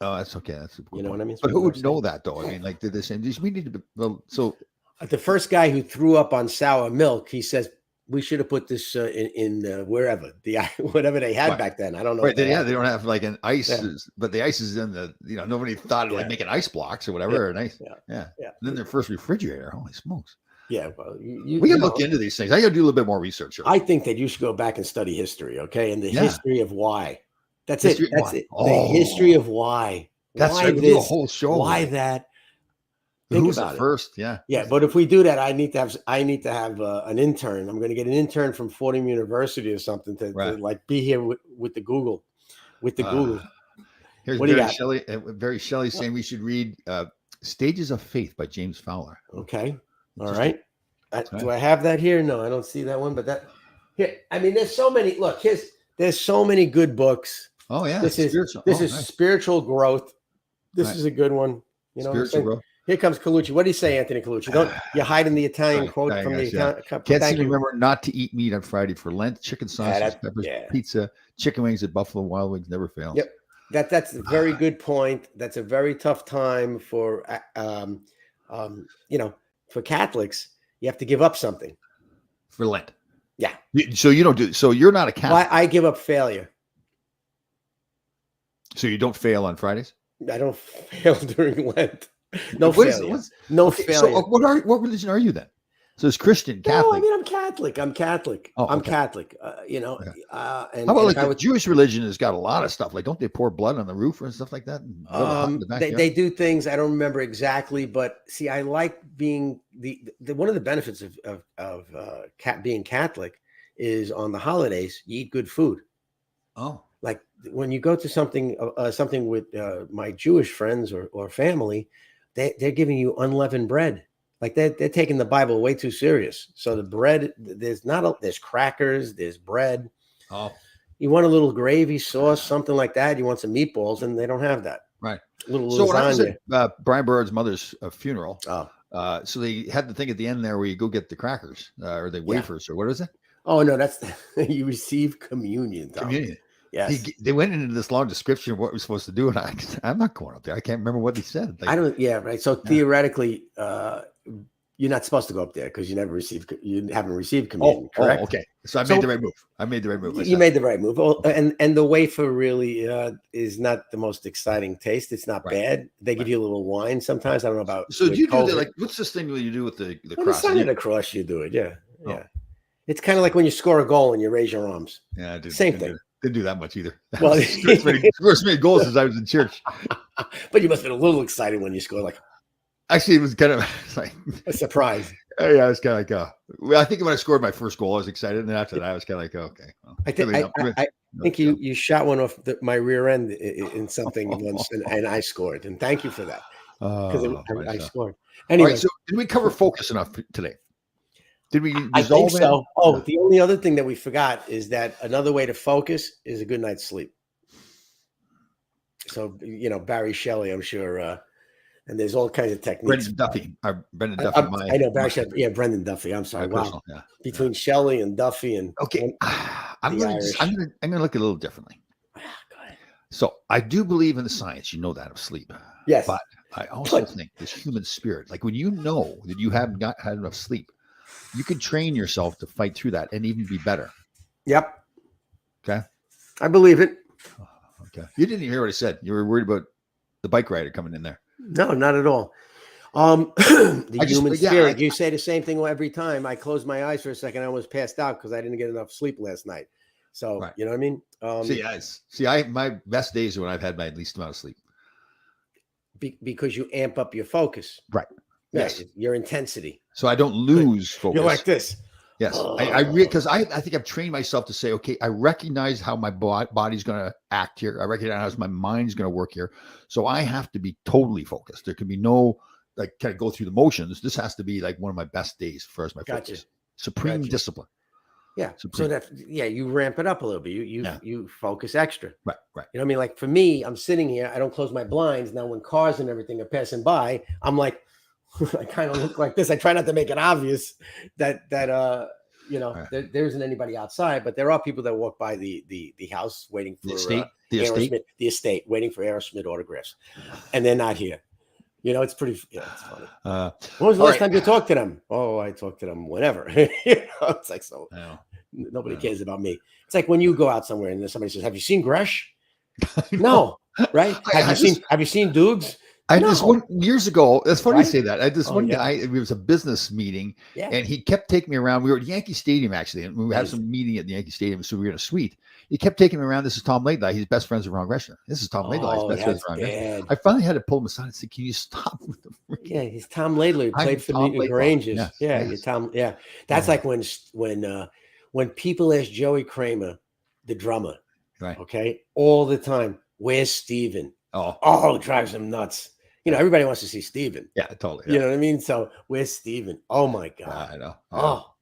oh, that's okay. That's a good You know point. what I mean? But So who would I'm know that though? I mean, like, did they say we need to? Well, so The first guy who threw up on sour milk, he says we should have put this in wherever whatever they had Right. back then. I don't know. right, what they yeah, had. they don't have like an ice, Yeah. but the ice is in the. Nobody thought of like Yeah. making ice blocks or whatever. Or an ice, Yeah. yeah. Yeah. And then their first refrigerator. Holy smokes! Yeah. Well, We can look into these things. I got to do a little bit more research. Here. I think that you should go back and study history, okay? And the Yeah. history of why. That's History it. of That's why. it. Oh. The history of why. That's why right. We'll do a this? whole show. Why on it. that? Think Who's the about it. first? Yeah. Yeah, but if we do that, I need to have an intern. I'm going to get an intern from Fordham University or something to Right. like be here with the Google, Google. Here's What do you Barry got? Shelley. Barry Shelley saying we should read "Stages of Faith" by James Fowler. Okay, all Just- right. right. Do I have that here? No, I don't see that one. But that here, I mean, there's so many. Look, there's so many good books. Oh yeah, This is spiritual. this Oh, is nice. spiritual growth. This Right. is a good one. You know, what I'm Spiritual saying? growth. Here comes Colucci. What do you say, Anthony Colucci? Don't you hide in the Italian Sorry, quote sorry, from guys, the yeah. Italian? Can't seem Thank to you. remember not to eat meat on Friday for Lent. Chicken sausage, that- peppers, yeah. pizza, chicken wings at Buffalo Wild Wings never fails. Yep. That's a very good point. That's a very tough time for for Catholics. You have to give up something. For Lent. Yeah. So you don't do. So you're not a Catholic. I give up failure. So you don't fail on Fridays. I don't fail during Lent. No What is- failure. what's- No okay, failure. so what religion are you then? So it's Christian, No, I Catholic. mean I'm Catholic. I'm Catholic. Oh, I'm okay. Catholic. And How about and like if I the would, Jewish religion has got a lot of stuff. Like, don't they pour blood on the roof and stuff like that? And build a hut in the they backyard? do things I don't remember exactly, but see, I like being the one of the benefits of being Catholic is on the holidays you eat good food. Oh, Like when you go to something with my Jewish friends or family, they're giving you unleavened bread. Like they're taking the Bible way too serious. So the bread, there's crackers, there's bread. oh, You want a little gravy sauce, something like that. You want some meatballs, and they don't have that. right. A little So when I was lasagna. at Brian Bird's mother's funeral, Oh, so they had the thing at the end there where you go get the crackers or the wafers or what is it? oh no, that's you receive communion. Tom. Communion. Yes. They went into this long description of what we're supposed to do, and I'm not going up there. I can't remember what he said. Like, I don't. Yeah, right. So theoretically, you're not supposed to go up there because you haven't received communion. Correct. okay. So I So- made the right move. I made the right move. You myself. made the right move. Well, and the wafer really is not the most exciting taste. It's not Right. bad. They give you a little wine sometimes. I don't know about. So do with you do COVID. that? Like, what's this thing that you do with the When you cross? sign it across, you do it. Yeah, Oh. yeah. It's kind of like when you score a goal and you raise your arms. Yeah, I did. Same thing. Didn't do that much either. Well- First made goals since I was in church. But you must have been a little excited when you scored, like Actually, it was kind of like, a surprise. yeah, I was kind of like, well, I think when I scored my first goal, I was excited, and then after that, I was kind of like, okay. Well, I think really not- I think you shot one off my rear end in something once, and I scored. And thank you for that because Oh, I myself. scored. All Anyway, right, so did we cover focus enough today? Did we? I think resolve it? so. Oh, Yeah. the only other thing that we forgot is that another way to focus is a good night's sleep. So Barry Shelley, I'm sure, and there's all kinds of techniques. Brendan Duffy. Brendan Duffy. I know Barry Shelley. Yeah, Brendan Duffy. I'm sorry. Wow. Personal, yeah. Between Shelley and Duffy and Okay, I'm the gonna Irish. I'm gonna look at it a little differently. Go ahead. So I do believe in the science, you know that, of sleep. Yes. But I also But- think this human spirit, like when you know that you haven't got had enough sleep, you can train yourself to fight through that and even be better. Yep. Okay. I believe it. Okay. You didn't even hear what I said. You were worried about the bike rider coming in there. No, not at all. The I just- human yeah, spirit. I- You say the same thing every time. I closed my eyes for a second. I almost passed out because I didn't get enough sleep last night. So Right. you know what I mean? My best days are when I've had my least amount of sleep. Because you amp up your focus. Right. Yeah, Yes. your intensity. So I don't lose focus. You're like this. Yes, because I think I've trained myself to say, okay, I recognize how my body's going to act here. I recognize how my mind's going to work here. So I have to be totally focused. There can be no like kind of go through the motions. This has to be like one of my best days as far as my Gotcha. focus. Supreme Gotcha. discipline. Yeah. Supreme. So you ramp it up a little bit. You focus extra. Right. You know what I mean? Like for me, I'm sitting here, I don't close my blinds. Now when cars and everything are passing by, I'm like, I kind of look like this. I try not to make it obvious that Right. there isn't anybody outside, but there are people that walk by the house waiting for The estate. the estate, waiting for Aerosmith autographs, and they're not here. It's pretty. Yeah, it's funny. When was the last time you talked to them? Oh, I talk to them whenever. It's like so. Nobody cares about me. It's like when you go out somewhere and then somebody says, "Have you seen Gresh?" No, right? Have you seen Dukes? I just one years ago. That's funny Right? you say that. I just one yeah. guy. It was a business meeting, Yeah. and he kept taking me around. We were at Yankee Stadium actually, and we had some meeting at the Yankee Stadium, so we were in a suite. He kept taking me around. This is Tom Laidlaw. He's best friends with Ron Gresham. This is Tom Laidlaw. He's best friends with Ron Gresham. I finally had to pull him aside and say, "Can you stop with the freaking?" Yeah, he's Tom Laidlaw. He played for Tom New York Laidlaw. Rangers. Yes, Yeah, yes. you're Tom. Yeah, that's like when people ask Joey Kramer, the drummer, Right. okay, all the time, "Where's Steven?" Oh, it drives him nuts. Everybody wants to see Steven. yeah, totally. You know what I mean? So where's Steven? Oh my God. I know. Oh,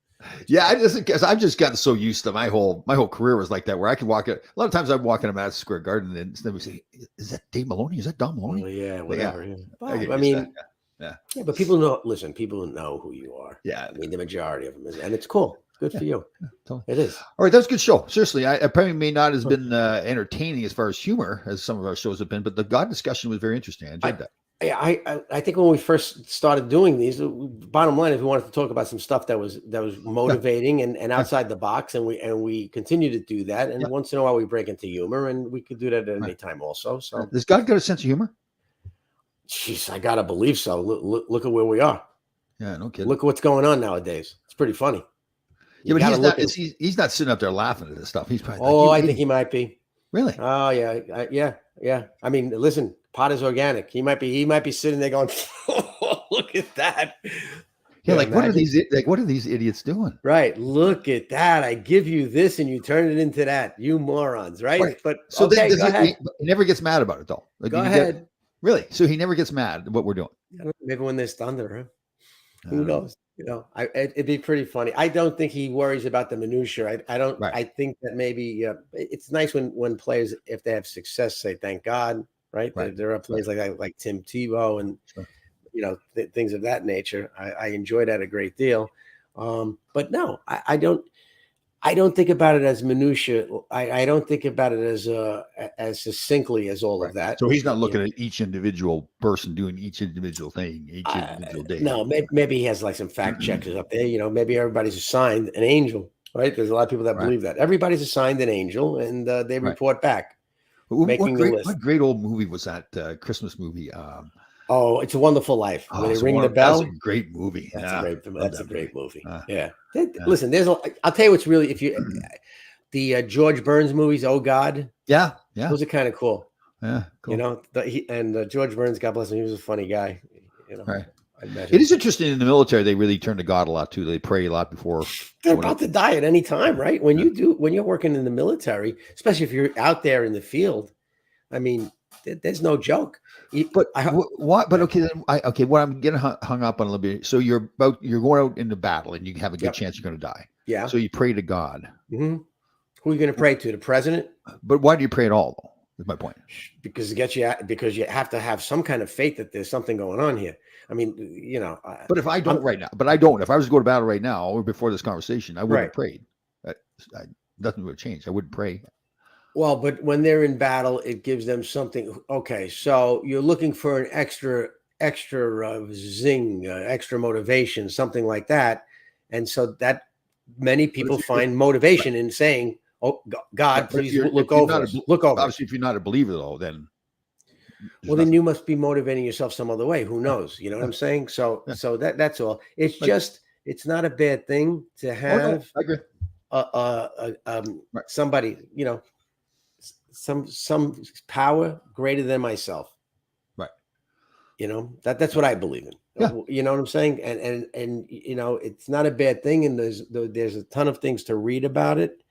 Yeah, because I've just gotten so used to my whole career was like that, where I could walk it. A lot of times I'd walk in a Madison Square Garden and they would say, "Is that Dave Maloney? Is that Don Maloney?" well, yeah, whatever. Yeah. I Well, get I used mean, to that. yeah, but people know. Listen, people know who you are. Yeah. I mean, the majority of them, and it's cool. Good for you. Totally. It is. All right, that was a good show. Seriously, I probably may not have been entertaining as far as humor as some of our shows have been, but the God discussion was very interesting. I enjoyed that. I think when we first started doing these, bottom line is we wanted to talk about some stuff that was motivating and outside the box, and we continue to do that. And once in a while we break into humor, and we could do that at any time also. So Does God got a sense of humor? jeez, I gotta believe so. Look at where we are. Yeah, no kidding. Look at what's going on nowadays. It's pretty funny. Yeah, but he's not sitting up there laughing at this stuff. He's probably I think he might be. Really? Oh yeah, yeah. I mean, listen, pot is organic. He might be sitting there going, "Look at that." Yeah, like what are these idiots doing? Right. Look at that. I give you this and you turn it into that. You morons, right? But so okay, go ahead. He never gets mad about it though. Like, Go ahead. Really? So he never gets mad at what we're doing. Maybe when there's thunder, huh? Who knows? It'd be pretty funny. I don't think he worries about the minutia. I don't. Right. I think that maybe it's nice when players, if they have success, say thank God. Right. There are players like that, like Tim Tebow and things of that nature. I enjoy that a great deal. But no, I don't. I don't think about it as minutia. I don't think about it as succinctly as all of that. So he's not looking at each individual person doing each individual thing, each individual day. No, maybe he has like some fact checkers up there. Maybe everybody's assigned an angel, right? There's a lot of people that believe that. Everybody's assigned an angel, and they report back. What great old movie was that Christmas movie? Oh, It's a Wonderful Life. When they ring the bell. That's a great movie. That's a great movie. Yeah. Listen, I'll tell you what's really, the George Burns movies, Oh God. Yeah. Those are kind of cool. Yeah. Cool. George Burns, God bless him, he was a funny guy. Right. It is interesting in the military. They really turn to God a lot too. They pray a lot before they're about to die at any time, right? When you're working in the military, especially if you're out there in the field, I mean, there's no joke. But what? But okay, then what I'm getting hung up on a little bit. So you're going out into battle, and you have a good chance you're going to die. Yeah. So you pray to God. Mm-hmm. Who are you going to pray to? The president? But why do you pray at all, though? Is my point. Because you have to have some kind of faith that there's something going on here. I mean, But if I don't right now, but I don't. If I was to go to battle right now or before this conversation, I wouldn't have prayed. Nothing would have changed. I wouldn't pray. Well, but when they're in battle, it gives them something. Okay, so you're looking for an extra zing, extra motivation, something like that, and so that many But people if find motivation in saying, "Oh, God, but please if look you're over not us, look over us." obviously if you're not a believer though, then there's Well, then nothing. you must be motivating yourself some other way. Who Yeah, knows? You know what yeah, I'm saying? So, yeah. that's all. It's Like, just, it's not a bad thing to oh no, have I agree. Right, somebody, some power greater than myself. right. That's what I believe in. Yeah. You know what I'm saying? And it's not a bad thing. And there's a ton of things to read about it.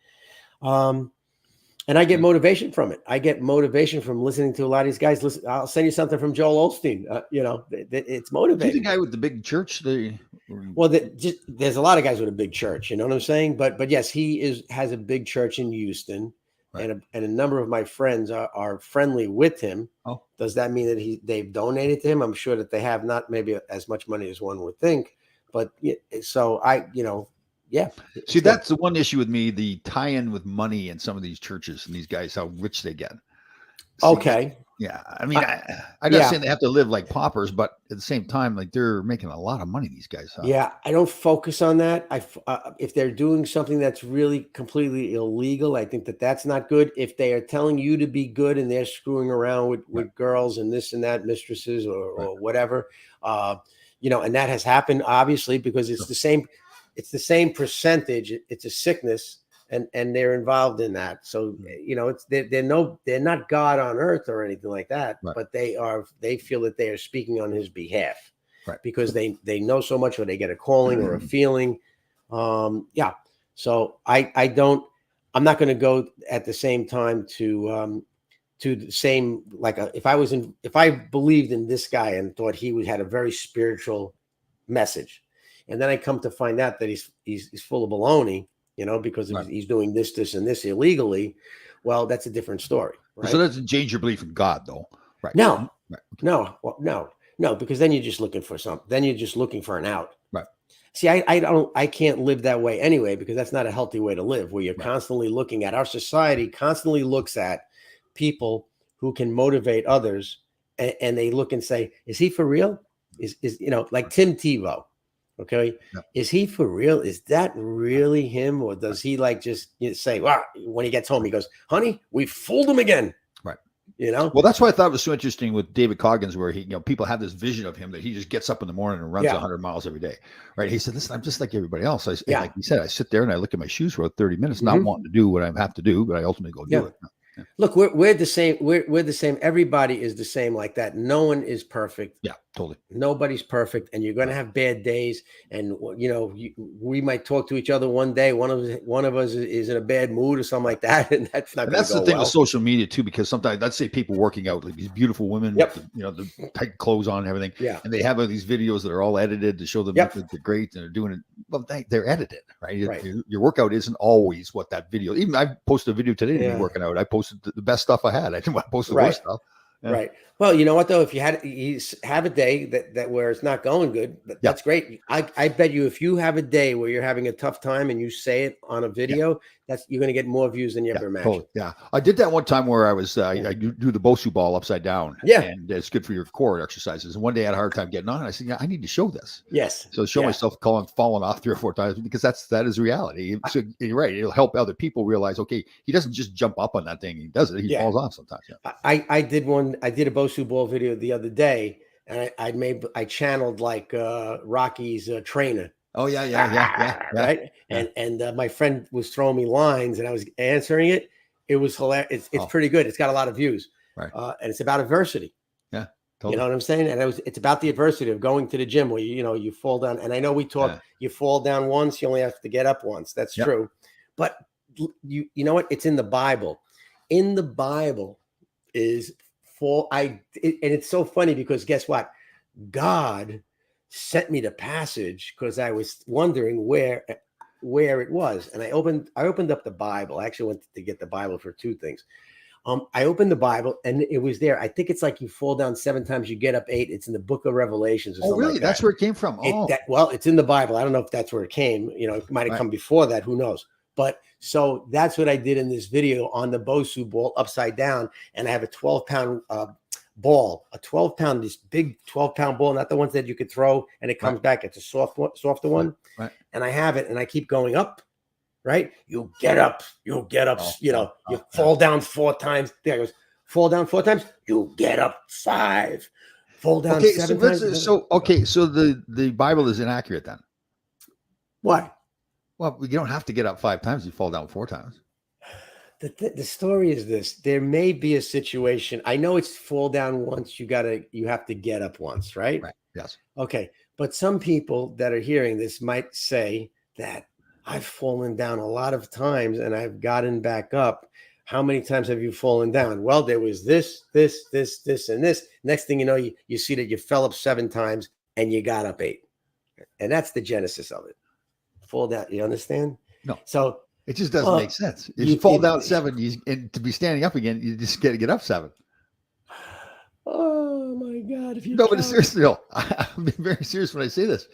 And I get Yeah. motivation from it. I get motivation from listening to a lot of these guys. Listen, I'll send you something from Joel Osteen. It's Is he the motivating. guy with the big church? Well, there's a lot of guys with a big church. You know what I'm saying? But yes, he has a big church in Houston, Right. and a number of my friends are friendly with him. Oh, Does that mean that they've donated to him? I'm sure that they have, not maybe as much money as one would think, but so yeah. see, It's good. that's the one issue with me, the tie-in with money in some of these churches and these guys, how rich they get. See, Okay. yeah. I mean, I'm not Yeah. saying they have to live like paupers, but at the same time, like they're making a lot of money, these guys. Huh? Yeah, I don't focus on that. If they're doing something that's really completely illegal, I think that that's not good. If they are telling you to be good and they're screwing around with Right. girls and this and that, mistresses or Right. whatever, and that has happened obviously because it's the same percentage. It's a sickness, and they're involved in that. So they're not God on earth or anything like that, Right. but they feel that they are speaking on his behalf. Right. Because they know so much, or they get a calling or a feeling. Yeah. So I'm not going to go at the same time to the same, like if I believed in this guy and thought he had a very spiritual message, and then I come to find out that he's full of baloney, because Right. he's doing this and this illegally. Well, that's a different story. Right? So that doesn't change your belief in God, though. Right. No, Right. no, because then you're just looking for something. Then you're just looking for an out. Right. See, I can't live that way anyway, because that's not a healthy way to live, where you're Right. constantly looking at, our society constantly looks at people who can motivate others, and they look and say, is he for real? Is like Tim Tebow. Okay. Yeah. Is he for real? Is that really him? Or does he just say, well, when he gets home, he goes, honey, we fooled him again. Right. Well, that's why I thought it was so interesting with David Coggins, where he, people have this vision of him that he just gets up in the morning and runs 100 miles every day. Right. He said, listen, I'm just like everybody else. Like he said, I sit there and I look at my shoes for 30 minutes, not wanting to do what I have to do, but I ultimately go do it. Yeah. Look, we're the same. We're the same. Everybody is the same like that. No one is perfect. Yeah, totally. Nobody's perfect, and you're going to have bad days. And we might talk to each other one day. One of us is in a bad mood or something like that, and that's not. And that's the thing with social media too, because sometimes let's say people working out, like these beautiful women, with the tight clothes on and everything, and they have these videos that are all edited to show them that they're great and they're doing it. Well, they're edited, right? Your workout isn't always what that video. Even I posted a video today to be working out. I posted the best stuff I had. I didn't want to post the worst stuff. Yeah. Right. Well, you know what though? If you have a day that where it's not going good, that's great. I bet you if you have a day where you're having a tough time and you say it on a video, you're going to get more views than you ever imagined. Totally. Yeah, I did that one time where I was I do the Bosu ball upside down. Yeah, and it's good for your core exercises. And one day I had a hard time getting on. And I said, I need to show this. Yes. So show myself falling off 3 or 4 times, because that is reality. So you're right. It'll help other people realize, okay, he doesn't just jump up on that thing. He does it. He falls off sometimes. Yeah. I did a Bosu ball video the other day, and I channeled like Rocky's trainer. Oh yeah. Right. Yeah. And my friend was throwing me lines, and I was answering it. It was hilarious. It's pretty good. It's got a lot of views. Right. And it's about adversity. Yeah. Totally. You know what I'm saying? And it's about the adversity of going to the gym where you fall down. And I know we talk, you fall down once, you only have to get up once. That's true. But you know what? It's in the Bible. In the Bible is and it's so funny because guess what? God sent me the passage because I was wondering where it was. And I opened up the Bible. I actually went to get the Bible for 2 things. I opened the Bible and it was there. I think it's like you fall down 7 times, you get up 8. It's in the book of Revelations. Or oh, really? That's where it came from. Well, it's in the Bible. I don't know if that's where it came. It might have come before that. Who knows? But so that's what I did in this video on the Bosu ball upside down. And I have a 12-pound ball, a 12-pound, this big 12-pound ball, not the ones that you could throw and it comes back. It's a softer one. Right. And I have it and I keep going up, right? You get up, you fall down 4 times. There it goes. Fall down 4 times, you get up 5. Fall down 7 times. So the Bible is inaccurate then. Why? Well, you don't have to get up 5 times. You fall down 4 times. The story is this. There may be a situation. I know it's fall down once. You have to get up once, right? Right. Yes. Okay. But some people that are hearing this might say that I've fallen down a lot of times and I've gotten back up. How many times have you fallen down? Well, there was this, and this. Next thing you know, you see that you fell up 7 times and you got up 8. And that's the genesis of it. Fall down. You understand? No. So it just doesn't make sense. If you fall down 7, and to be standing up again, you just got to get up 7. Oh my God! But seriously, no, I'm being very serious when I say this.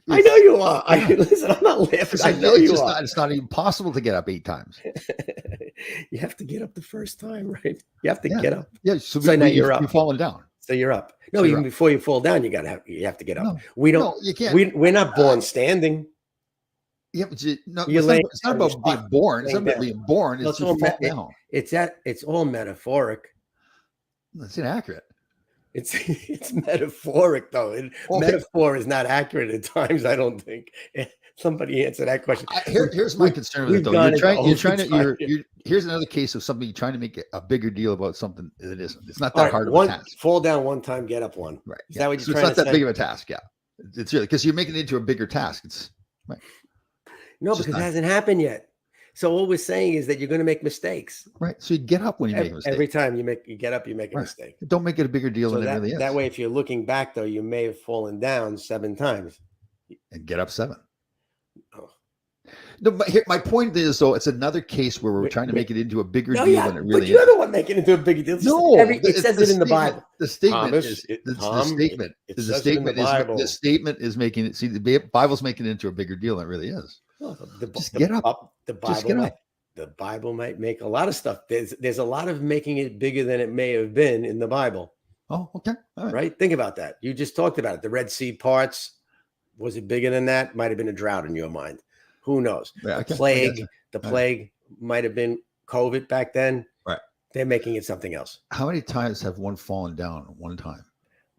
I know you are. Listen, I'm not laughing. I know you are. It's not even possible to get up 8 times. You have to get up the first time, right? You have to get up. Yeah. So now you're up. You're falling down. So you're up. No, even before you fall down, you have to get up. No, you can't. We're not born standing. Yeah, but it's not about being born. It's not about being born. It's just fall down. It's all metaphoric. That's inaccurate. It's metaphoric though. Metaphor is not accurate at times. I don't think. Somebody answer that question. Here's my concern with it though. Here's another case of somebody trying to make a bigger deal about something that isn't. It's not that hard of a task. Fall down 1 time, get up 1. Right. Is that what you're trying to say? It's not that big of a task. Yeah. It's really because you're making it into a bigger task. It's right. No, because it hasn't happened yet. So what we're saying is that you're going to make mistakes. Right. So you get up when you make a mistake. Every time you get up, you make a mistake. Don't make it a bigger deal than it really is. That way, if you're looking back, though, you may have fallen down 7 times. And get up 7. Oh. No, but my point is, though, it's another case where we're trying to make it into a bigger deal than it really is. But you're the one making it into a bigger deal. It says it in the Bible. The statement is making it. See, the Bible's making it into a bigger deal than it really is. Just get up. The Bible might make a lot of stuff. There's a lot of making it bigger than it may have been in the Bible. Oh, okay. All right. Think about that. You just talked about it. The Red Sea parts. Was it bigger than that? Might have been a drought in your mind. Who knows? Yeah, okay. The plague might have been COVID back then. Right. They're making it something else. How many times have one fallen down at one time?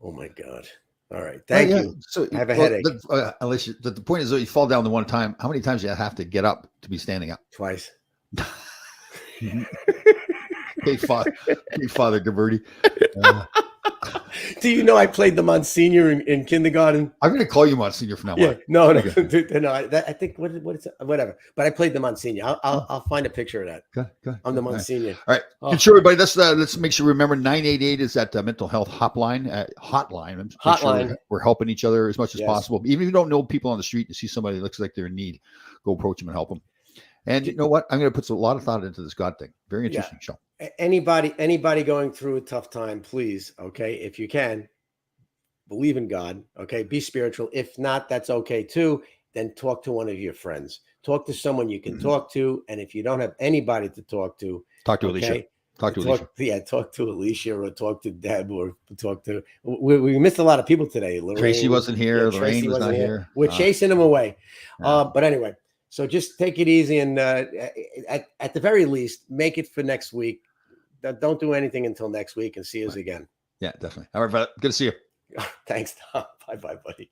Oh my God. All right. Thank you. So I have a headache. The point is, though, you fall down the one time. How many times do you have to get up to be standing up? Twice. Hey, Father Gaberti. Do you know I played the Monsignor in kindergarten? I'm going to call you Monsignor from now on. No. I think whatever. But I played the Monsignor. I'll find a picture of that. Good. I'm the Monsignor. All right. Good show, everybody. Let's make sure we remember 988 is that mental health hotline. Hotline. We're helping each other as much as possible. Even if you don't know people on the street, you see somebody that looks like they're in need, go approach them and help them. And you know what? I'm going to put a lot of thought into this God thing. Very interesting show. Anybody going through a tough time, please, okay, if you can, believe in God, okay, be spiritual. If not, that's okay too. Then talk to one of your friends. Talk to someone you can talk to. And if you don't have anybody to talk to, talk to Alicia. Talk to Alicia or talk to Deb or talk to. We missed a lot of people today. Lorraine, Tracy wasn't here. Lorraine was not here. We're chasing them away. But anyway, so just take it easy and at the very least, make it for next week. Don't do anything until next week and see us again. Yeah, definitely. All right, good to see you. Thanks, Tom. Bye, buddy.